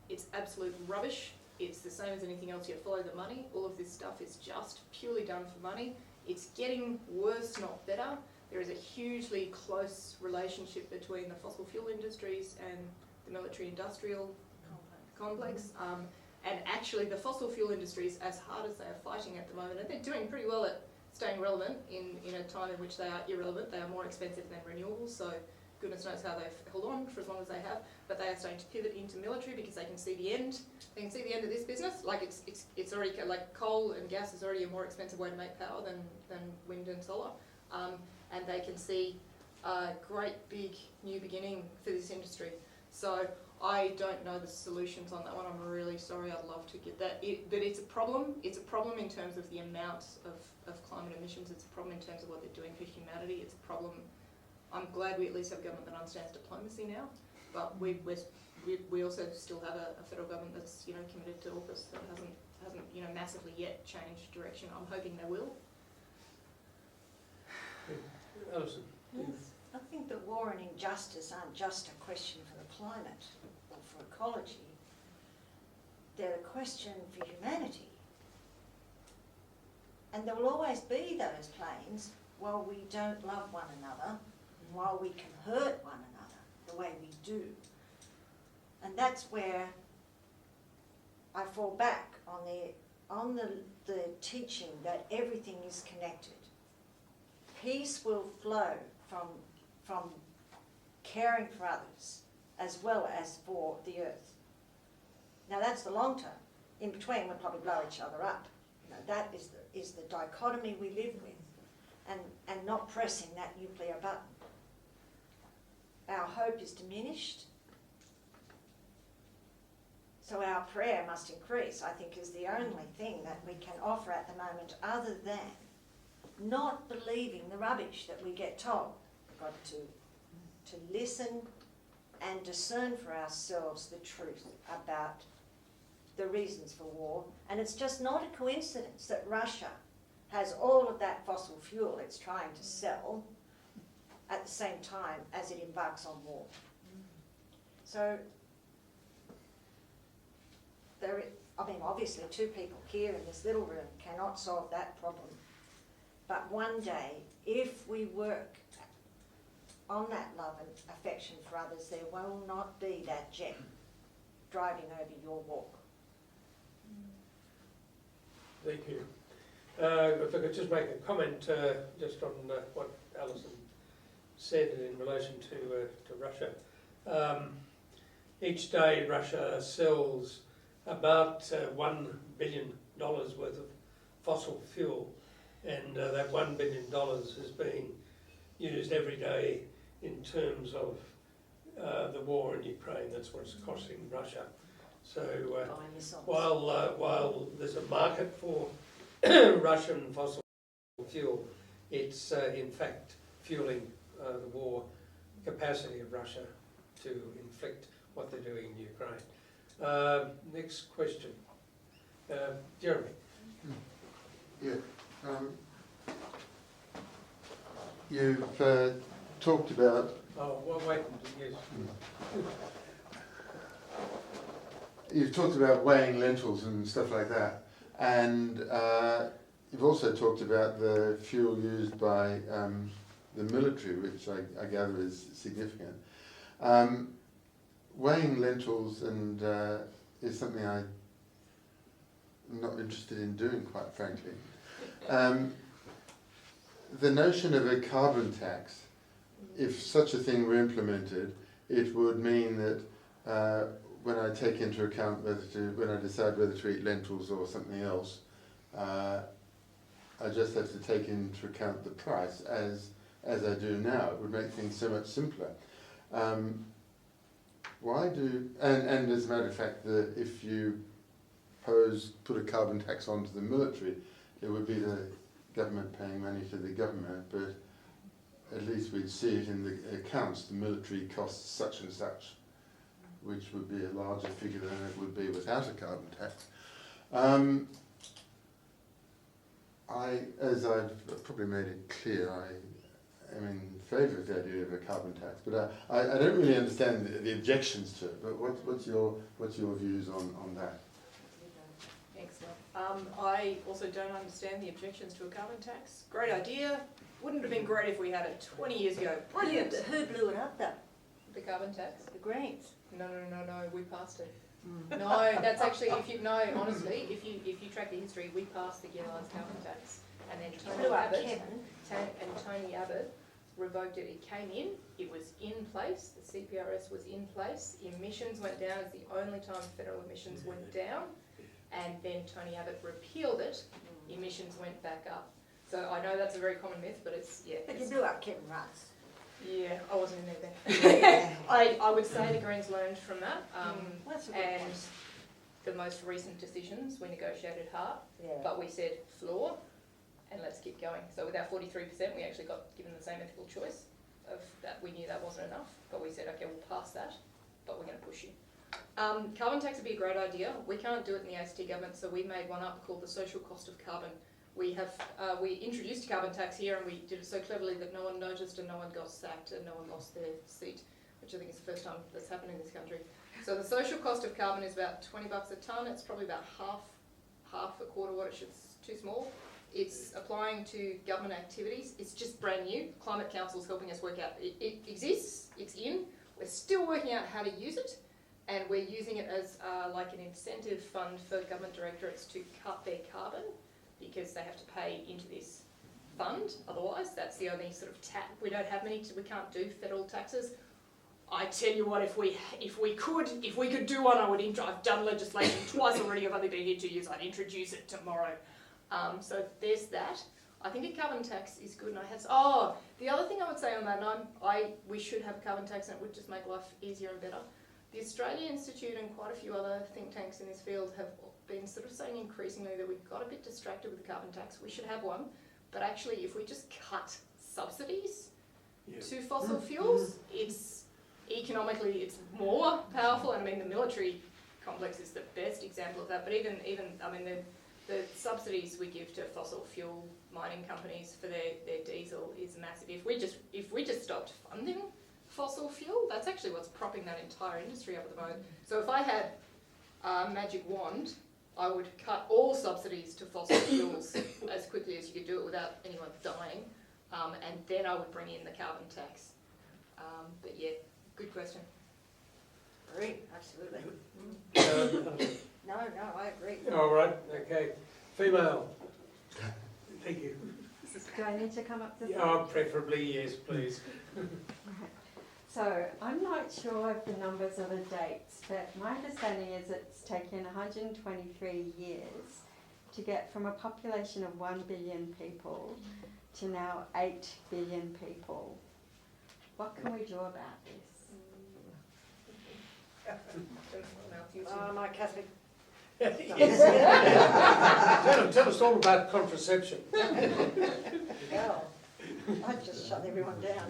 It's absolute rubbish. It's the same as anything else. You follow the money. All of this stuff is just purely done for money. It's getting worse, not better. There is a hugely close relationship between the fossil fuel industries and the military-industrial complex. And actually, the fossil fuel industries, as hard as they are fighting at the moment, and they're doing pretty well at staying relevant in a time in which they are irrelevant. They are more expensive than renewables, so goodness knows how they've held on for as long as they have. But they are starting to pivot into military because they can see the end. They can see the end of this business. Like it's already, like coal and gas is already a more expensive way to make power than wind and solar. And they can see a great big new beginning for this industry. So I don't know the solutions on that one. I'm really sorry. I'd love to get that. But it's a problem. It's a problem in terms of the amount of climate emissions. It's a problem in terms of what they're doing for humanity. It's a problem. I'm glad we at least have a government that understands diplomacy now. But we also still have a federal government that's committed to AUKUS that hasn't massively yet changed direction. I'm hoping they will. Alison. Yes. I think that war and injustice aren't just a question for the climate or for ecology. They're a question for humanity. And there will always be those planes while we don't love one another, and while we can hurt one another the way we do. And that's where I fall back on the teaching that everything is connected. Peace will flow from caring for others as well as for the earth. Now that's the long term. In between we'll probably blow each other up. That is the dichotomy we live with, and not pressing that nuclear button. Our hope is diminished, so our prayer must increase, I think, is the only thing that we can offer at the moment, other than not believing the rubbish that we get told. We've got to listen and discern for ourselves the truth about the reasons for war. And it's just not a coincidence that Russia has all of that fossil fuel it's trying to sell at the same time as it embarks on war. So, obviously 2 people here in this little room cannot solve that problem. But one day, if we work on that love and affection for others, there will not be that jet driving over your walk. Thank you. If I could just make a comment just on what Alison said in relation to Russia. Each day Russia sells about $1 billion worth of fossil fuel, and that $1 billion is being used every day in terms of the war in Ukraine. That's what it's costing Russia. So while there's a market for Russian fossil fuel, it's in fact fueling the war capacity of Russia to inflict what they're doing in Ukraine. Next question. Jeremy. Yeah. You've talked about... Oh, well, wait, yes. You've talked about weighing lentils and stuff like that, and you've also talked about the fuel used by the military, which I gather is significant. Weighing lentils and is something I'm not interested in doing, quite frankly. The notion of a carbon tax, if such a thing were implemented, it would mean that when I take into account when I decide whether to eat lentils or something else, I just have to take into account the price as I do now. It would make things so much simpler. And as a matter of fact, if you put a carbon tax onto the military, it would be the government paying money to the government, but at least we'd see it in the accounts, the military costs such and such, which would be a larger figure than it would be without a carbon tax. As I've probably made it clear, I in favour of the idea of a carbon tax, but I don't really understand the objections to it. But what's your views on that? Excellent. I also don't understand the objections to a carbon tax. Great idea. Wouldn't have been great if we had it 20 years ago. Brilliant. Who blew it up though? The carbon tax? The Greens. No, we passed it. No, that's actually, honestly, if you track the history, we passed the Gillard's carbon tax. And then Tony Abbott revoked it. It came in, it was in place, the CPRS was in place, emissions went down, it's the only time federal emissions went down, and then Tony Abbott repealed it, emissions went back up. So I know that's a very common myth, but it's, yeah. But you blew up Kevin Rudd's. Yeah, I wasn't in there then. I would say the Greens learned from that, and the most recent decisions, we negotiated hard, but we said floor, and let's keep going. So with our 43%, we actually got given the same ethical choice of that. We knew that wasn't enough, but we said, okay, we'll pass that, but we're going to push you. Carbon tax would be a great idea. We can't do it in the ACT government, so we made one up called the social cost of carbon. We introduced a carbon tax here, and we did it so cleverly that no one noticed and no one got sacked and no one lost their seat, which I think is the first time that's happened in this country. So the social cost of carbon is about $20 a tonne. It's probably about half a quarter what it should. It's too small. It's applying to government activities. It's just brand new. Climate Council's helping us work out. It exists. It's in. We're still working out how to use it, and we're using it as like an incentive fund for government directorates to cut their carbon, because they have to pay into this fund. Otherwise, that's the only sort of tax. We don't have many. We can't do federal taxes. I tell you what, if we could do one, I've done legislation twice already. I've only been here 2 years. I'd introduce it tomorrow. So there's that. I think a carbon tax is good, and the other thing I would say on that, and we should have a carbon tax, and it would just make life easier and better. The Australia Institute and quite a few other think tanks in this field have been sort of saying increasingly that we've got a bit distracted with the carbon tax. We should have one, but actually, if we just cut subsidies to fossil fuels, it's economically more powerful. And I mean, the military complex is the best example of that. But even the subsidies we give to fossil fuel mining companies for their diesel is massive. If we just stopped funding fossil fuel, that's actually what's propping that entire industry up at the moment. So if I had a magic wand, I would cut all subsidies to fossil fuels as quickly as you could do it without anyone dying, and then I would bring in the carbon tax. But yeah, good question. Agree, absolutely. No, I agree. All right, okay. Female. Thank you. Do I need to come up to the Preferably yes, please. So I'm not sure of the numbers or the dates, but my understanding is it's taken 123 years to get from a population of 1 billion people to now 8 billion people. What can we do about this? My Catholic. Tell us all about contraception. Well, I'd just shut everyone down.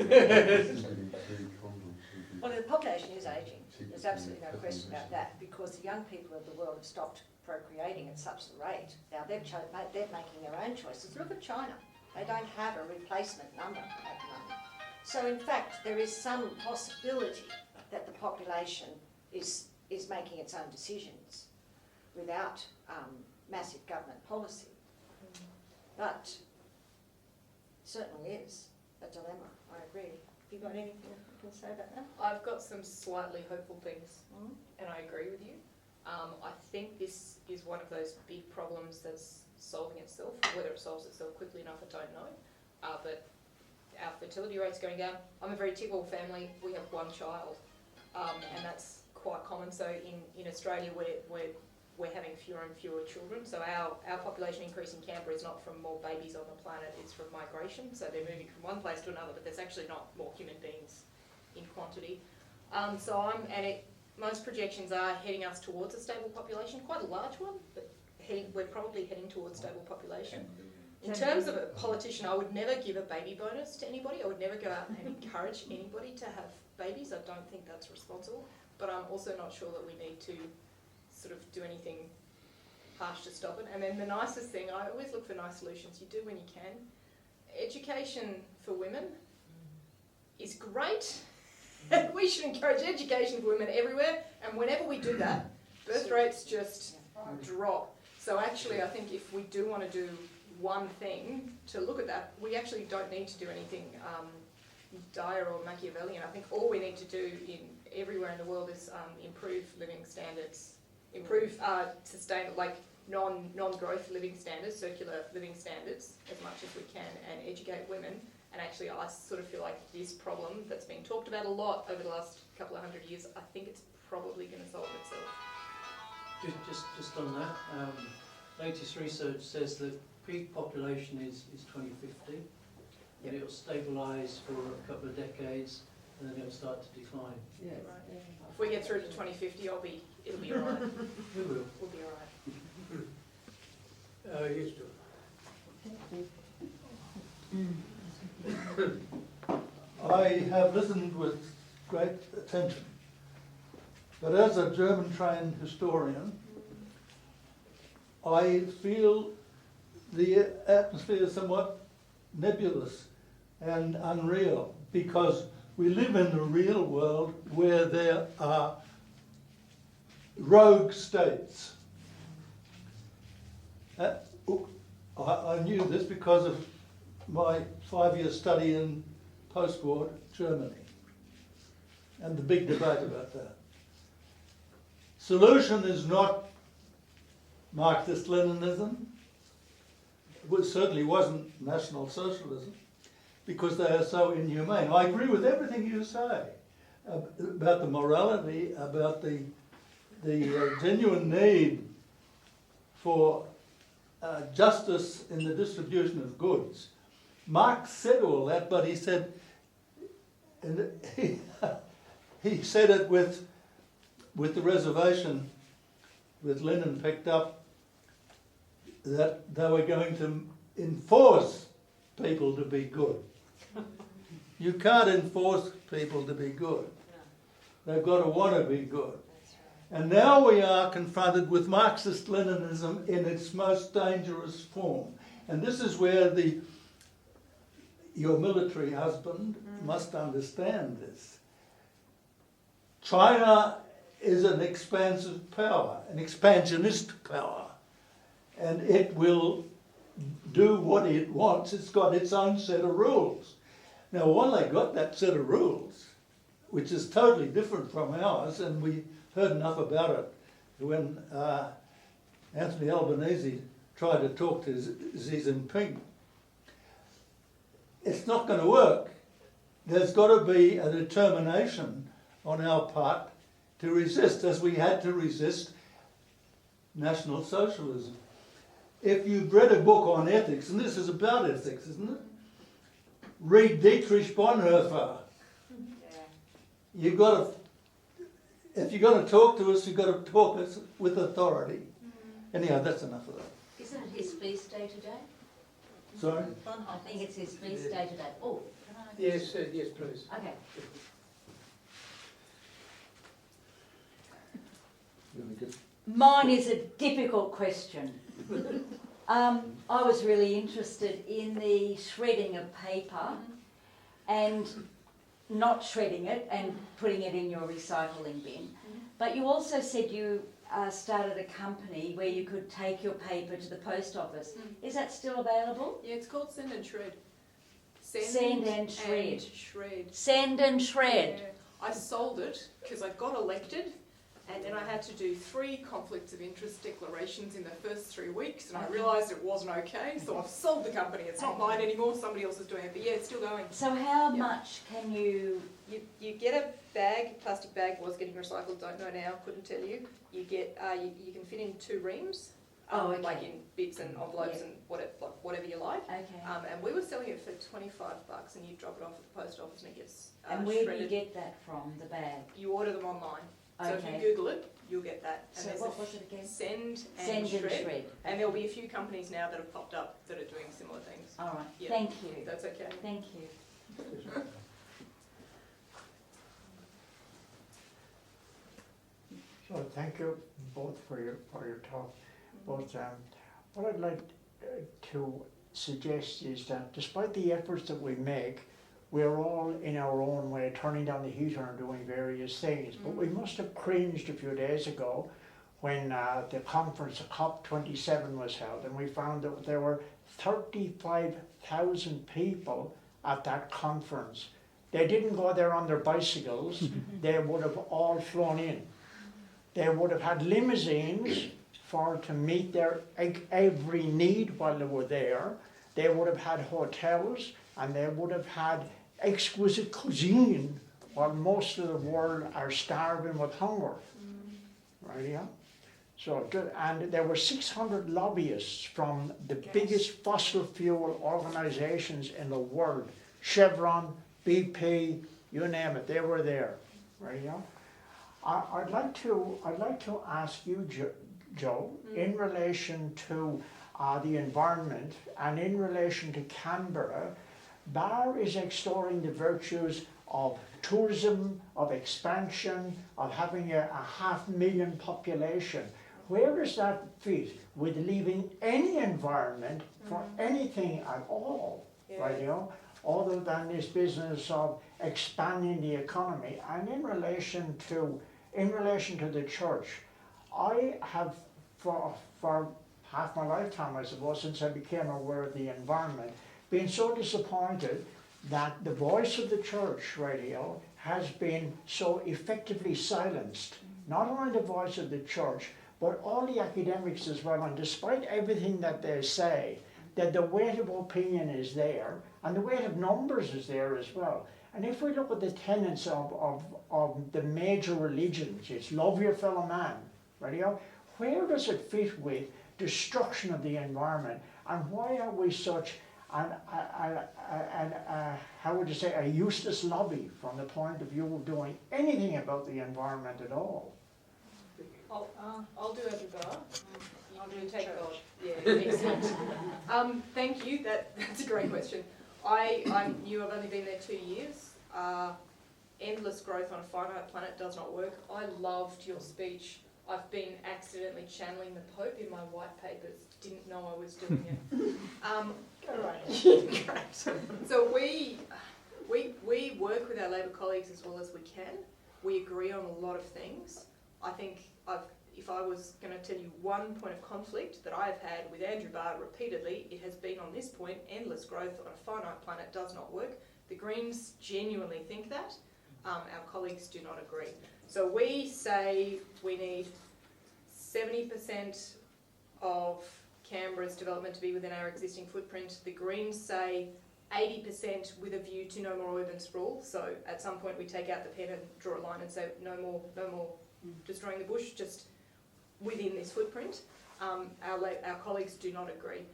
Well, the population is ageing. There's absolutely no question about that, because the young people of the world have stopped procreating at such a rate. Now they're making their own choices. Look at China. They don't have a replacement number at the moment. So in fact, there is some possibility that the population is making its own decisions without massive government policy. But certainly is a dilemma, I agree. Have you got anything you can say about that? I've got some slightly hopeful things, and I agree with you. I think this is one of those big problems that's solving itself. Whether it solves itself quickly enough, I don't know. But our fertility rate's going down. I'm a very typical family. We have one child, and that's quite common. So in Australia, we're having fewer and fewer children. So our population increase in Canberra is not from more babies on the planet, it's from migration. So they're moving from one place to another, but there's actually not more human beings in quantity. Most projections are heading us towards a stable population, quite a large one, but we're probably heading towards stable population. In terms of a politician, I would never give a baby bonus to anybody. I would never go out and encourage anybody to have babies. I don't think that's responsible. But I'm also not sure that we need to sort of do anything harsh to stop it. And then the nicest thing, I always look for nice solutions. You do when you can. Education for women is great. We should encourage education for women everywhere, and whenever we do that, birth rates just drop. So actually, I think if we do want to do one thing to look at that, we actually don't need to do anything dire or Machiavellian. I think all we need to do everywhere in the world is improve living standards, improve non-growth living standards, circular living standards as much as we can, and educate women. And actually, I sort of feel like this problem that's been talked about a lot over the last couple of hundred years, I think it's probably going to solve itself. Just on that, latest research says that peak population is 2050, and it will stabilise for a couple of decades, and then it will start to decline. Yeah. Right. If we get through to 2050, it'll be all right. We will. We'll be all right. Yes, George. I have listened with great attention, but as a German-trained historian, I feel the atmosphere is somewhat nebulous and unreal, because we live in the real world where there are rogue states. I knew this because of my 5-year study in post-war Germany and the big debate about that. Solution is not Marxist-Leninism. It certainly wasn't National Socialism, because they are so inhumane. I agree with everything you say about the morality, about the genuine need for justice in the distribution of goods. Marx said all that, but he said, and he said it with the reservation that Lenin picked up, that they were going to enforce people to be good. You can't enforce people to be good. They've got to want to be good. And now we are confronted with Marxist-Leninism in its most dangerous form. And this is where your military husband must understand this. China is an expansive power, an expansionist power, and it will do what it wants. It's got its own set of rules. Now, while they got that set of rules, which is totally different from ours, and we heard enough about it when Anthony Albanese tried to talk to Xi Jinping. It's not going to work. There's got to be a determination on our part to resist, as we had to resist National Socialism. If you've read a book on ethics, and this is about ethics, isn't it? Read Dietrich Bonhoeffer. You've got to, if you're going to talk to us, you've got to talk us with authority. Anyhow, that's enough of that. Isn't it his feast day today? Sorry? I think it's his feast day today. Oh, can I? Yes, yes, please. Okay. Mine is a difficult question. I was really interested in the shredding of paper and not shredding it and putting it in your recycling bin. But you also said you started a company where you could take your paper to the post office. Is that still available? Yeah, it's called Send and Shred. Send and Shred. Shred. Send and Shred. Yeah. I sold it because I got elected, and then I had to do 3 conflicts of interest declarations in the first 3 weeks, and I realised it wasn't okay, so I've sold the company. It's not mine anymore, somebody else is doing it, but yeah, it's still going. So how much can you... You get a bag, plastic bag was getting recycled, don't know now, couldn't tell you. You get, you can fit in 2 reams, okay. like in bits and envelopes and whatever you like. Okay. And we were selling it for $25, and you drop it off at the post office and it gets and where shredded. do you get that from, the bag? You order them online. So Okay. if you Google it, you'll get that. And So there's what was it again? Send Send and Shred. Shred. And there'll be a few companies now that have popped up that are doing similar things. All right. Yeah. Thank you. That's okay. Thank you. So thank you both for your talk. Both, what I'd like to suggest is that despite the efforts that we make, we're all in our own way turning down the heater and doing various things. But we must have cringed a few days ago when the conference, COP27 was held, and we found that there were 35,000 people at that conference. They didn't go there on their bicycles, they would have all flown in. They would have had limousines to meet their every need while they were there. They would have had hotels, and they would have had exquisite cuisine while most of the world are starving with hunger. Right, yeah? So, and there were 600 lobbyists from the biggest fossil fuel organizations in the world. Chevron, BP, you name it, they were there. Right, yeah? I'd like to ask you, Joe, in relation to the environment and in relation to Canberra, Barr is extolling the virtues of tourism, of expansion, of having a 500,000 population. Where does that fit with leaving any environment for anything at all, right, you know, other than this business of expanding the economy? And in relation to the church, I have for half my lifetime, I suppose, since I became aware of the environment, been so disappointed that the voice of the church radio has been so effectively silenced. Not only the voice of the church, but all the academics as well. And despite everything that they say, that the weight of opinion is there, and the weight of numbers is there as well. And if we look at the tenets of the major religions, it's love your fellow man, radio. Where does it fit with destruction of the environment, and why are we such how would you say, a useless lobby from the point of view of doing anything about the environment at all? I'll do Andrew Barr. I'll do take God. Yeah, excellent. Thank you. That's a great question. I'm new. I've only been there 2 years. Endless growth on a finite planet does not work. I loved your speech. I've been accidentally channeling the Pope in my white papers. Didn't know I was doing it. Go right. Great. So we work with our Labor colleagues as well as we can. We agree on a lot of things. I think if I was going to tell you one point of conflict that I've had with Andrew Barr repeatedly, it has been on this point: endless growth on a finite planet does not work. The Greens genuinely think that. Our colleagues do not agree. So we say we need 70% of Canberra's development to be within our existing footprint. The Greens say 80% with a view to no more urban sprawl. So at some point we take out the pen and draw a line and say no more destroying the bush, just within this footprint. Our colleagues do not agree.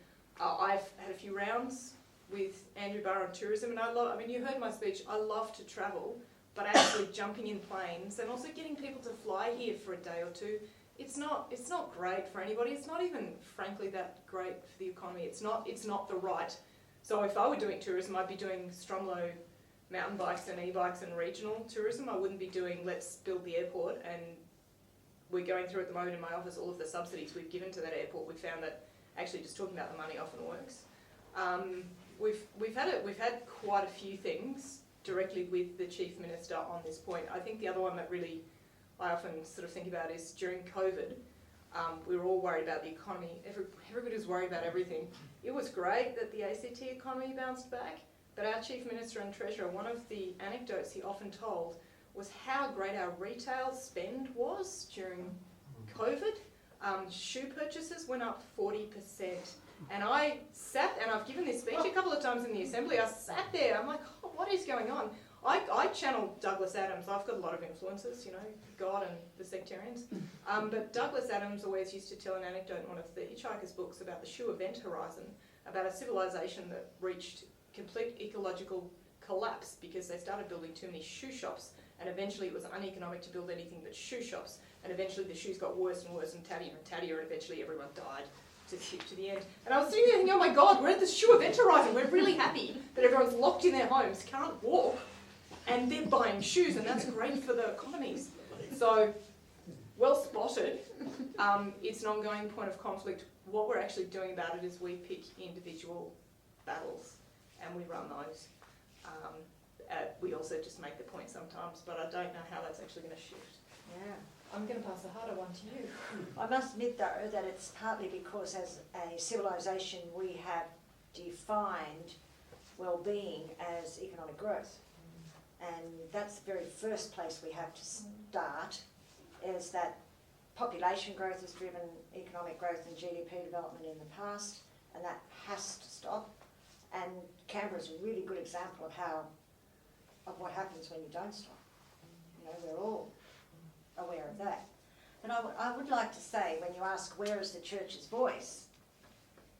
I've had a few rounds with Andrew Barr on tourism, and you heard my speech, I love to travel, but actually jumping in planes and also getting people to fly here for a day or two, it's not great for anybody. It's not even, frankly, that great for the economy. It's not the right. So if I were doing tourism, I'd be doing Stromlo mountain bikes and e-bikes and regional tourism. I wouldn't be doing let's build the airport, and we're going through at the moment in my office all of the subsidies we've given to that airport. We found that actually just talking about the money often works. We've had quite a few things directly with the Chief Minister on this point. I think the other one that really I often sort of think about is during COVID, we were all worried about the economy. Everybody was worried about everything. It was great that the ACT economy bounced back, but our Chief Minister and Treasurer, one of the anecdotes he often told was how great our retail spend was during COVID. Shoe purchases went up 40%. And I sat, and I've given this speech a couple of times in the Assembly, I sat there, I'm like, oh, what is going on? I channeled Douglas Adams. I've got a lot of influences, God and the sectarians. But Douglas Adams always used to tell an anecdote in one of the Hitchhiker's books about the shoe event horizon, about a civilization that reached complete ecological collapse because they started building too many shoe shops, and eventually it was uneconomic to build anything but shoe shops, and eventually the shoes got worse and worse and tattier, and eventually everyone died to the end. And I was sitting there thinking, oh my God, we're at the shoe event horizon. We're really happy that everyone's locked in their homes, can't walk, and they're buying shoes, and that's great for the economies. So, well spotted. It's an ongoing point of conflict. What we're actually doing about it is we pick individual battles and we run those. we also just make the point sometimes, but I don't know how that's actually going to shift. Yeah. I'm going to pass the harder one to you. I must admit though that it's partly because as a civilization we have defined well-being as economic growth. And that's the very first place we have to start, is that population growth has driven economic growth and GDP development in the past, and that has to stop. And Canberra's a really good example of what happens when you don't stop. You know, we're all aware of that. But I would like to say, when you ask where is the church's voice,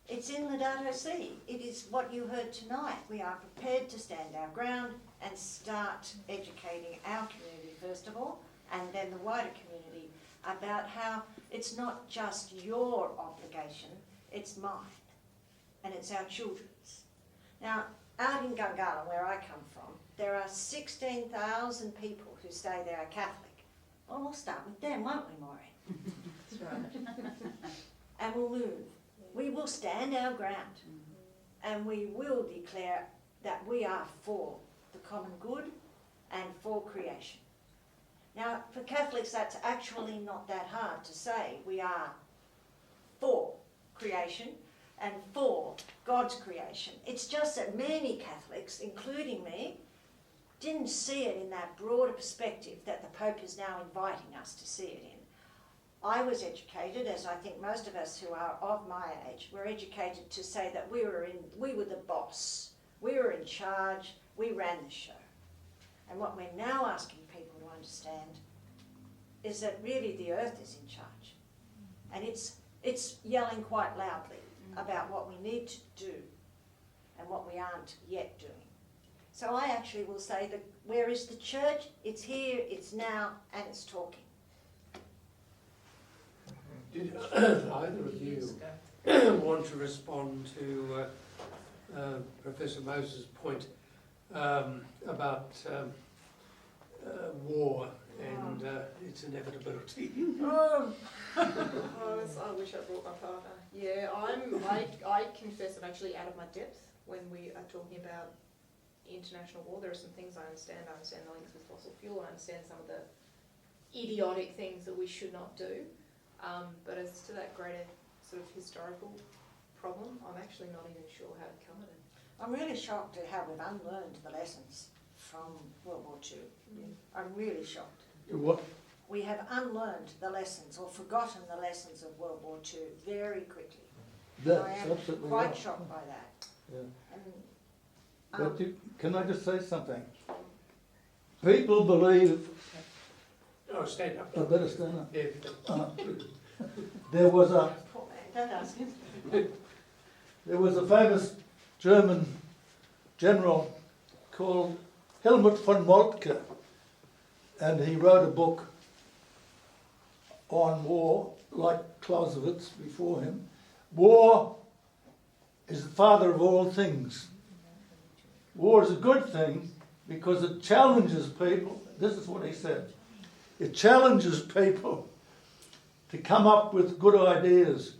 it's in the Dato Si. It is what you heard tonight. We are prepared to stand our ground and start educating our community first of all, and then the wider community, about how it's not just your obligation, it's mine, and it's our children's. Now, out in Gungala, where I come from, there are 16,000 people who say they are Catholic. Well, we'll start with them, won't we, Maureen? That's right. And we'll move. We will stand our ground, and we will declare that we are for the common good and for creation. Now, for Catholics, that's actually not that hard to say. We are for creation and for God's creation. It's just that many Catholics, including me, didn't see it in that broader perspective that the Pope is now inviting us to see it in. I was educated, as I think most of us who are of my age, were educated to say that we were the boss, we were in charge, we ran the show. And what we're now asking people to understand is that really the earth is in charge. And it's yelling quite loudly about what we need to do and what we aren't yet doing. So I actually will say that where is the church? It's here, it's now, and it's talking. Did either of you want to respond to Professor Moses' point about war and its inevitability? I wish I brought my partner. Yeah, I confess I'm actually out of my depth when we are talking about international war. There are some things I understand. I understand the links with fossil fuel. I understand some of the idiotic things that we should not do. But as to that greater sort of historical problem, I'm actually not even sure how to come at it. I'm really shocked at how we've unlearned the lessons from World War II. I'm really shocked. What? We have unlearned the lessons or forgotten the lessons of World War II very quickly. That's I am absolutely quite right. shocked by that. Yeah. And, But can I just say something? People believe. Oh, stand up. I better stand up. Yeah. There was a poor man, don't ask him. There was a famous German general called Helmut von Moltke, and he wrote a book on war, like Clausewitz before him. War is the father of all things. War is a good thing because it challenges people. This is what he said. It challenges people to come up with good ideas,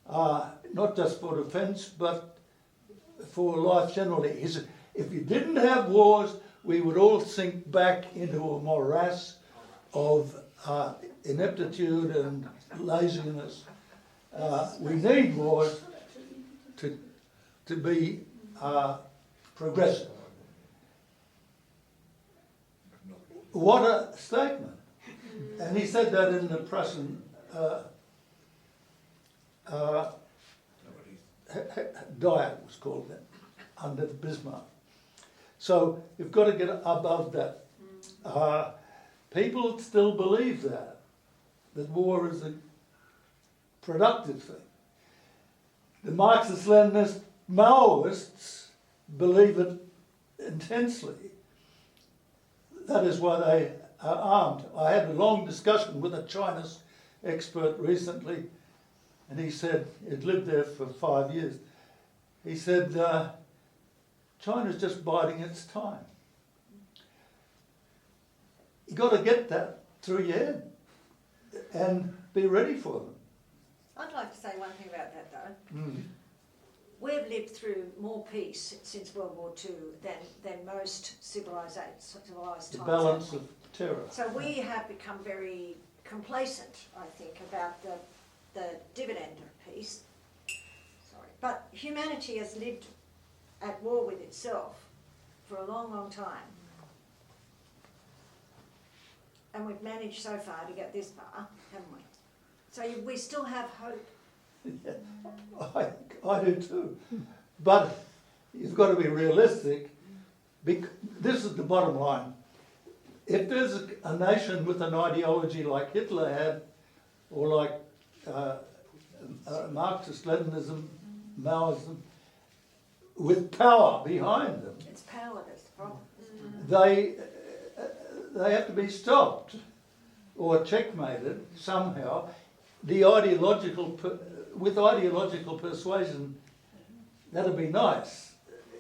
not just for defence, but for life generally. He said, if you didn't have wars, we would all sink back into a morass of ineptitude and laziness. We need wars to be progressive. What a statement. And he said that in the Prussian Diet was called that, under Bismarck. So you've got to get above that. People still believe that war is a productive thing. The Marxist-Leninist Maoists believe it intensely. That is why they are armed. I had a long discussion with a Chinese expert recently, and he said, he'd lived there for 5 years. He said, China's just biding its time. You've got to get that through your head and be ready for them. I'd like to say one thing about that though. we've lived through more peace since World War II than most civilised times. The balance of terror. So we have become very complacent, I think, about the dividend of peace. Sorry. But humanity has lived at war with itself for a long, long time. And we've managed so far to get this far, haven't we? So we still have hope. Yeah, I do too. But you've got to be realistic. This is the bottom line. If there's a nation with an ideology like Hitler had, or like Marxist Leninism, Maoism, with power behind them, It's power that's the problem. they have to be stopped or checkmated somehow. The ideological, with ideological persuasion, that'd be nice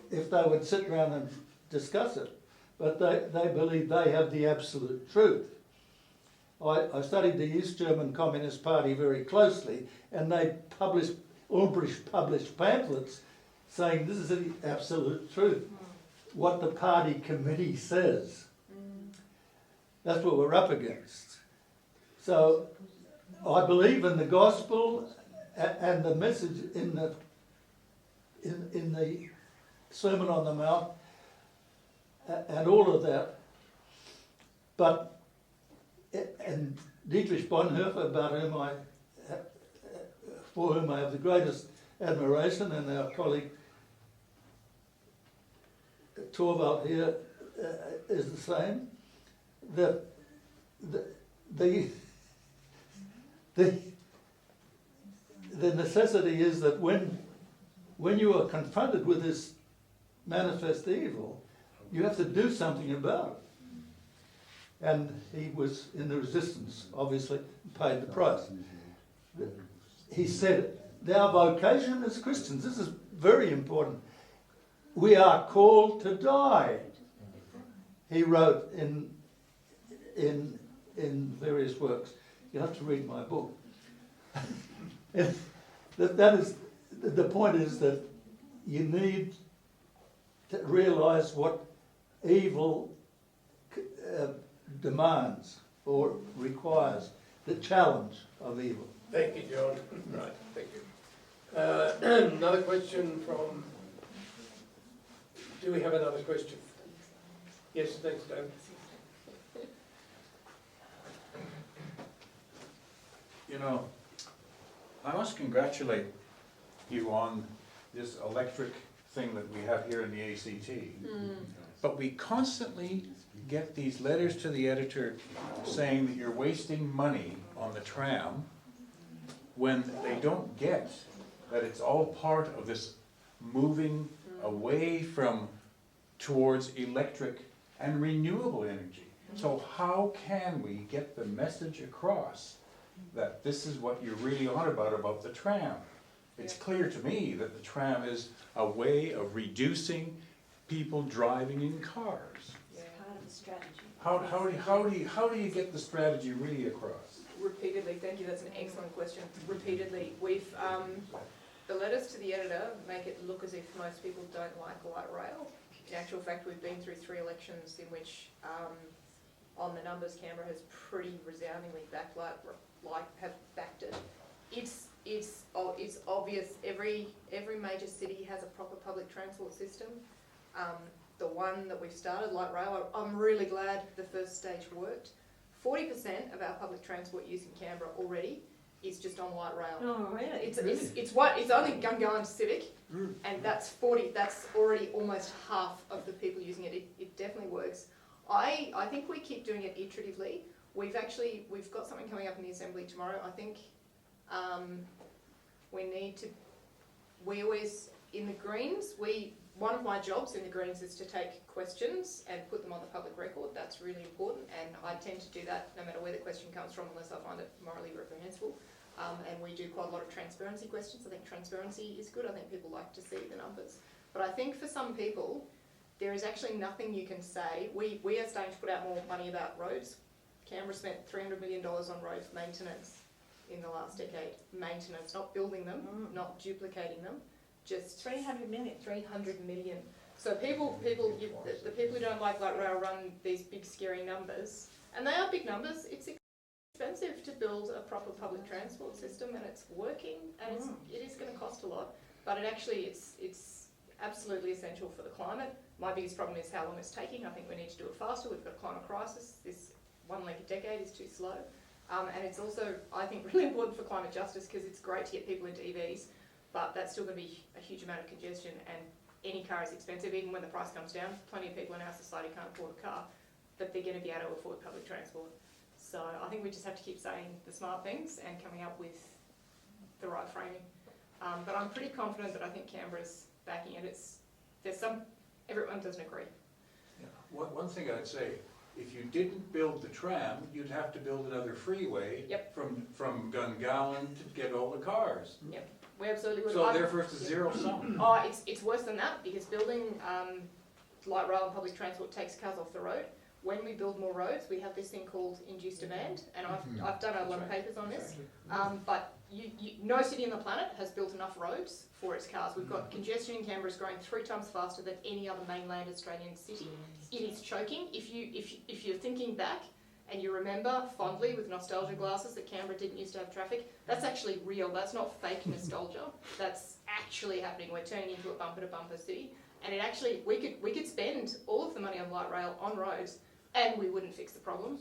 if they would sit around and discuss it. But they believe they have the absolute truth. I studied the East German Communist Party very closely, and they published, Ulbricht published pamphlets saying this is the absolute truth, what the party committee says. That's what we're up against. So I believe in the gospel and the message in the Sermon on the Mount and all of that. But, and Dietrich Bonhoeffer, for whom I have the greatest admiration, and our colleague Torvald here is the same, that the necessity is that when you are confronted with this manifest evil, you have to do something about it. And he was in the resistance, obviously, paid the price. He said, our vocation as Christians, this is very important, we are called to die. He wrote in various works. You have to read my book. that is, the point is that you need to realise what evil demands or requires, the challenge of evil. Thank you, John. Right, thank you. Another question from... Do we have another question? Yes, thanks, Dave. You know, I must congratulate you on this electric thing that we have here in the ACT. But we constantly get these letters to the editor saying that you're wasting money on the tram when they don't get that it's all part of this moving away from towards electric and renewable energy. So how can we get the message across that this is what you're really on about the tram? It's clear to me that the tram is a way of reducing people driving in cars. It's part of the strategy. How do you get the strategy really across? Repeatedly, thank you, that's an excellent question. Repeatedly, we've, the letters to the editor make it look as if most people don't like light rail. In actual fact, we've been through 3 elections in which, on the numbers, Canberra has pretty resoundingly backed have backed it. It's obvious. Every major city has a proper public transport system. The one that we've started, light rail, I'm really glad the first stage worked. 40% of our public transport use in Canberra already is just on light rail. Oh, really? It's only Gungahlin Civic, and that's 40. That's already almost half of the people using it. It definitely works. I think we keep doing it iteratively. We've got something coming up in the Assembly tomorrow. I think we always, in the Greens, one of my jobs in the Greens is to take questions and put them on the public record. That's really important, and I tend to do that no matter where the question comes from, unless I find it morally reprehensible. And we do quite a lot of transparency questions. I think transparency is good. I think people like to see the numbers. But I think for some people, there is actually nothing you can say. We are starting to put out more money about roads. Canberra spent $300 million on road maintenance in the last decade. Maintenance, not building them, not duplicating them. just 300 million. 300 million. So the people who don't like light rail run these big scary numbers, and they are big numbers. It's expensive to build a proper public transport system, and it's working, and it is going to cost a lot, but it's absolutely essential for the climate. My biggest problem is how long it's taking. I think we need to do it faster. We've got a climate crisis. This 1 link a decade is too slow. And it's also, I think, really important for climate justice because it's great to get people into EVs, but that's still going to be a huge amount of congestion, and any car is expensive. Even when the price comes down, plenty of people in our society can't afford a car, but they're going to be able to afford public transport. So I think we just have to keep saying the smart things and coming up with the right framing. But I'm pretty confident that I think Canberra's backing it. Everyone doesn't agree. Yeah. One thing I'd say, if you didn't build the tram, you'd have to build another freeway from Gungahlin to get all the cars. Yep, we absolutely would. So therefore it's a zero sum. Oh, it's worse than that, because building light rail and public transport takes cars off the road. When we build more roads, we have this thing called induced demand, and I've done a lot of papers on this. But no city on the planet has built enough roads for its cars. We've got congestion in Canberra is growing 3 times faster than any other mainland Australian city. It is choking. If you're thinking back and you remember fondly with nostalgia glasses that Canberra didn't used to have traffic, that's actually real. That's not fake nostalgia. That's actually happening. We're turning into a bumper to bumper city, and it actually we could spend all of the money on light rail on roads, and we wouldn't fix the problem.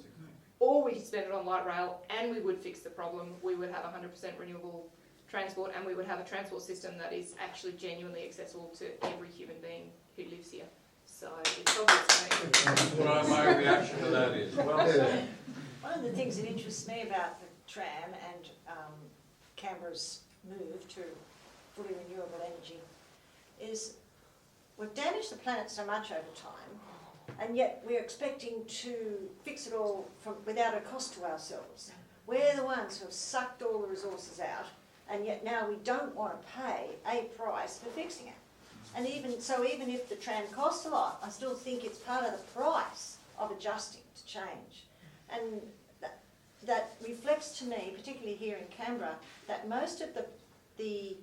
Or we could spend it on light rail and we would fix the problem. We would have 100% renewable transport, and we would have a transport system that is actually genuinely accessible to every human being who lives here. So it's obvious to me. Well, my reaction to that is, well, One of the things that interests me about the tram and Canberra's move to fully renewable energy is we've damaged the planet so much over time, and yet we're expecting to fix it all without a cost to ourselves. We're the ones who have sucked all the resources out, and yet now we don't want to pay a price for fixing it. And even if the tram costs a lot, I still think it's part of the price of adjusting to change. And that reflects to me, particularly here in Canberra, that most of the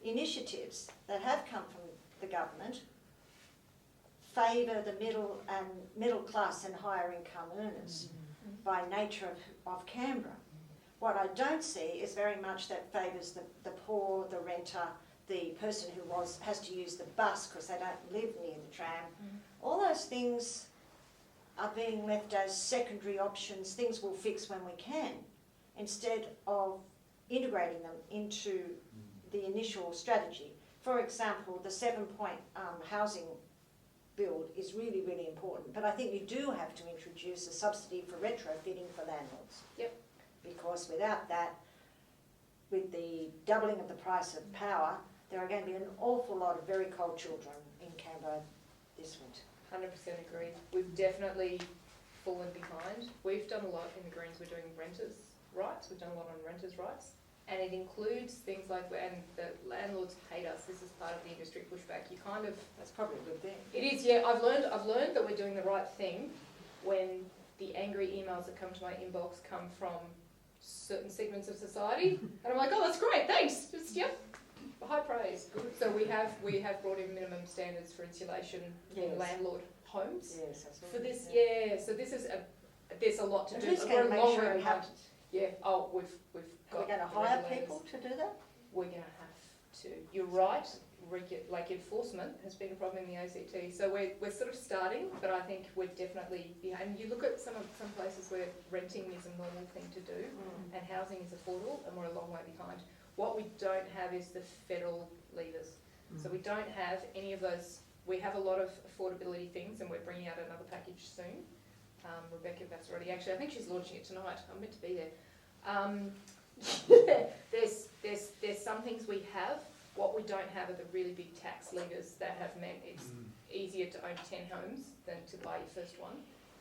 initiatives that have come from the government favour the middle class and higher income earners by nature of Canberra. What I don't see is very much that favours the poor, the renter, the person who has to use the bus because they don't live near the tram. All those things are being left as secondary options, things we'll fix when we can, instead of integrating them into the initial strategy. For example, the 7-point housing build is really, really important, but I think you do have to introduce a subsidy for retrofitting for landlords. Yep. Because without that, with the doubling of the price of power, there are going to be an awful lot of very cold children in Canberra this winter. 100% agreed. We've definitely fallen behind. We've done a lot in the Greens. We're doing renters' rights. We've done a lot on renters' rights. And it includes things like, and the landlords hate us. This is part of the industry pushback. You kind of... That's probably a good thing. It is, yeah. I've learned that we're doing the right thing when the angry emails that come to my inbox come from certain segments of society. And I'm like, oh, that's great, thanks. Just, yep, high praise. Good. So we have brought in minimum standards for insulation in landlord homes. Yes, that's For this, yeah. So this is there's a lot to do. Who's going to make sure it behind. happens? Yeah. Oh, we've got. Are we going to hire people to do that? We're going to have to. You're right. Like enforcement has been a problem in the ACT. So we're sort of starting, but I think we're definitely behind. You look at some places where renting is a normal thing to do, and housing is affordable, and we're a long way behind. What we don't have is the federal levers. So we don't have any of those. We have a lot of affordability things, and we're bringing out another package soon. Rebecca Vassarotti, actually, I think she's launching it tonight. I'm meant to be there. There's some things we have. What we don't have are the really big tax levers that have meant it's easier to own 10 homes than to buy your first one.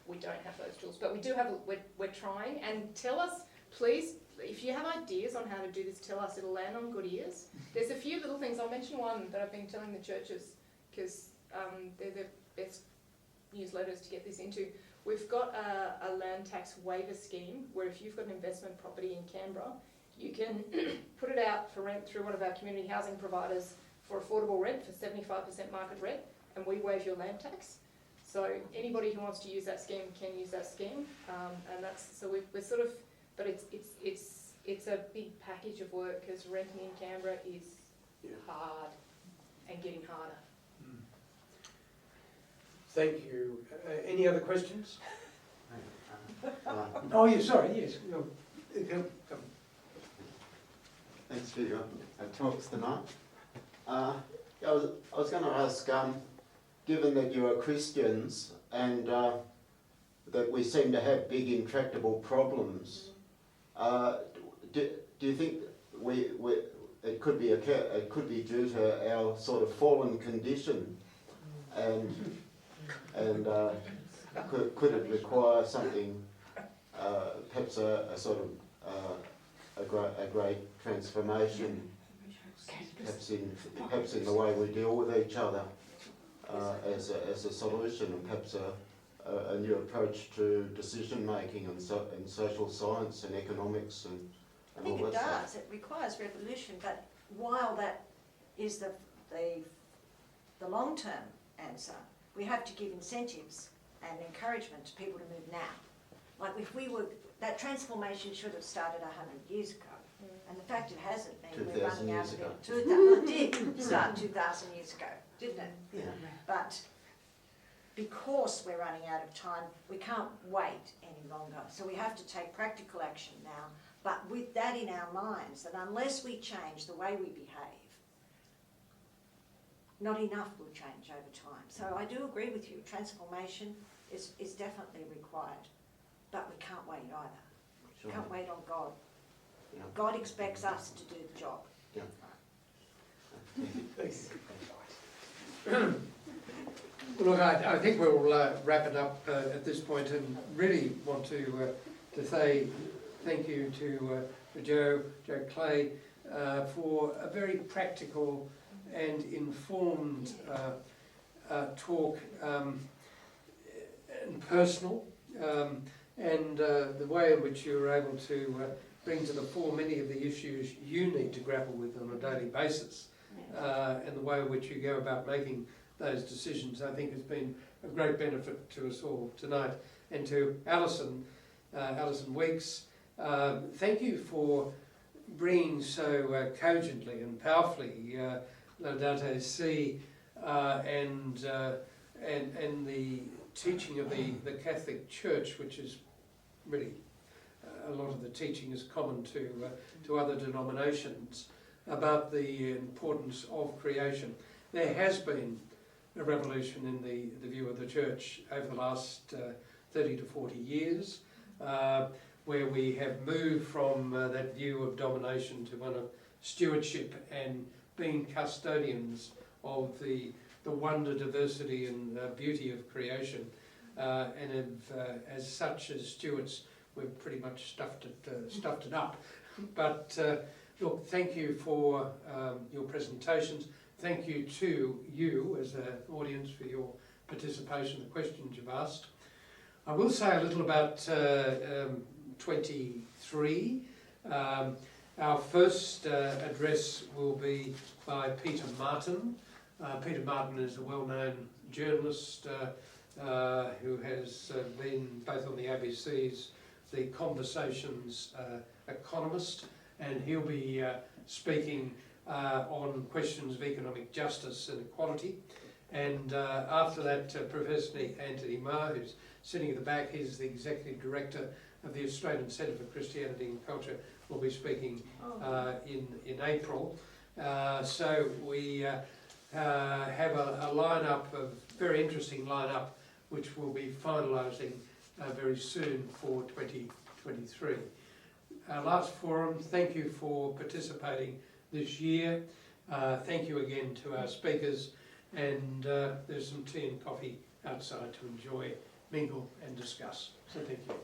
We don't have those tools, but we do have. We're trying. And tell us, please, if you have ideas on how to do this, tell us. It'll land on good ears. There's a few little things. I'll mention one that I've been telling the churches because they're the best newsletters to get this into. We've got a land tax waiver scheme where if you've got an investment property in Canberra, you can put it out for rent through one of our community housing providers for affordable rent for 75% market rent, and we waive your land tax. So anybody who wants to use that scheme can use that scheme, and that's so we're sort of, but it's a big package of work because renting in Canberra is hard and getting harder. Thank you. Any other questions? Oh, yeah, sorry, yes. No, come. Thanks for your talks tonight. I was going to ask, given that you are Christians and that we seem to have big intractable problems, do you think it could be due to our sort of fallen condition, and could it require something, perhaps a sort of a great transformation, perhaps in the way we deal with each other as a solution, and perhaps a new approach to decision making and social science and economics and I think all it that does. stuff. It requires revolution, but while that is the long-term answer, we have to give incentives and encouragement to people to move now. Like if we were, that transformation should have started 100 years ago. And the fact it hasn't been, we're running out of it. It did start 2,000 years ago, didn't it? Yeah. But because we're running out of time, we can't wait any longer. So we have to take practical action now, but with that in our minds, that unless we change the way we behave, not enough will change over time. So I do agree with you, transformation is definitely required, but we can't wait either. Sure. Can't wait on God. Yeah. God expects us to do the job. Yeah. Thanks. Well, look, I think we'll wrap it up at this point, and really want to say thank you to Joe Clay for a very practical and informed talk, and personal, and the way in which you were able to bring to the fore many of the issues you need to grapple with on a daily basis, and the way in which you go about making those decisions, I think has been a great benefit to us all tonight. And to Alison Weeks, thank you for bringing so cogently and powerfully Laudato Si and the teaching of the Catholic Church, which is really a lot of the teaching is common to other denominations, about the importance of creation. There has been a revolution in the view of the Church over the last 30 to 40 years, where we have moved from that view of domination to one of stewardship and being custodians of the wonder, diversity and beauty of creation. And as such, as stewards, we've pretty much stuffed it up. But look, thank you for your presentations. Thank you to you as an audience for your participation, the questions you've asked. I will say a little about 23. Our first address will be by Peter Martin. Peter Martin is a well-known journalist who has been both on the ABC's The Conversations economist, and he'll be speaking on questions of economic justice and equality. And after that, Professor Anthony Marr, who's sitting at the back, he's the Executive Director of the Australian Centre for Christianity and Culture, will be speaking in April. So we have a lineup, a very interesting lineup, which we'll be finalising very soon for 2023. Our last forum, thank you for participating this year. Thank you again to our speakers, and there's some tea and coffee outside to enjoy, mingle and discuss. So thank you.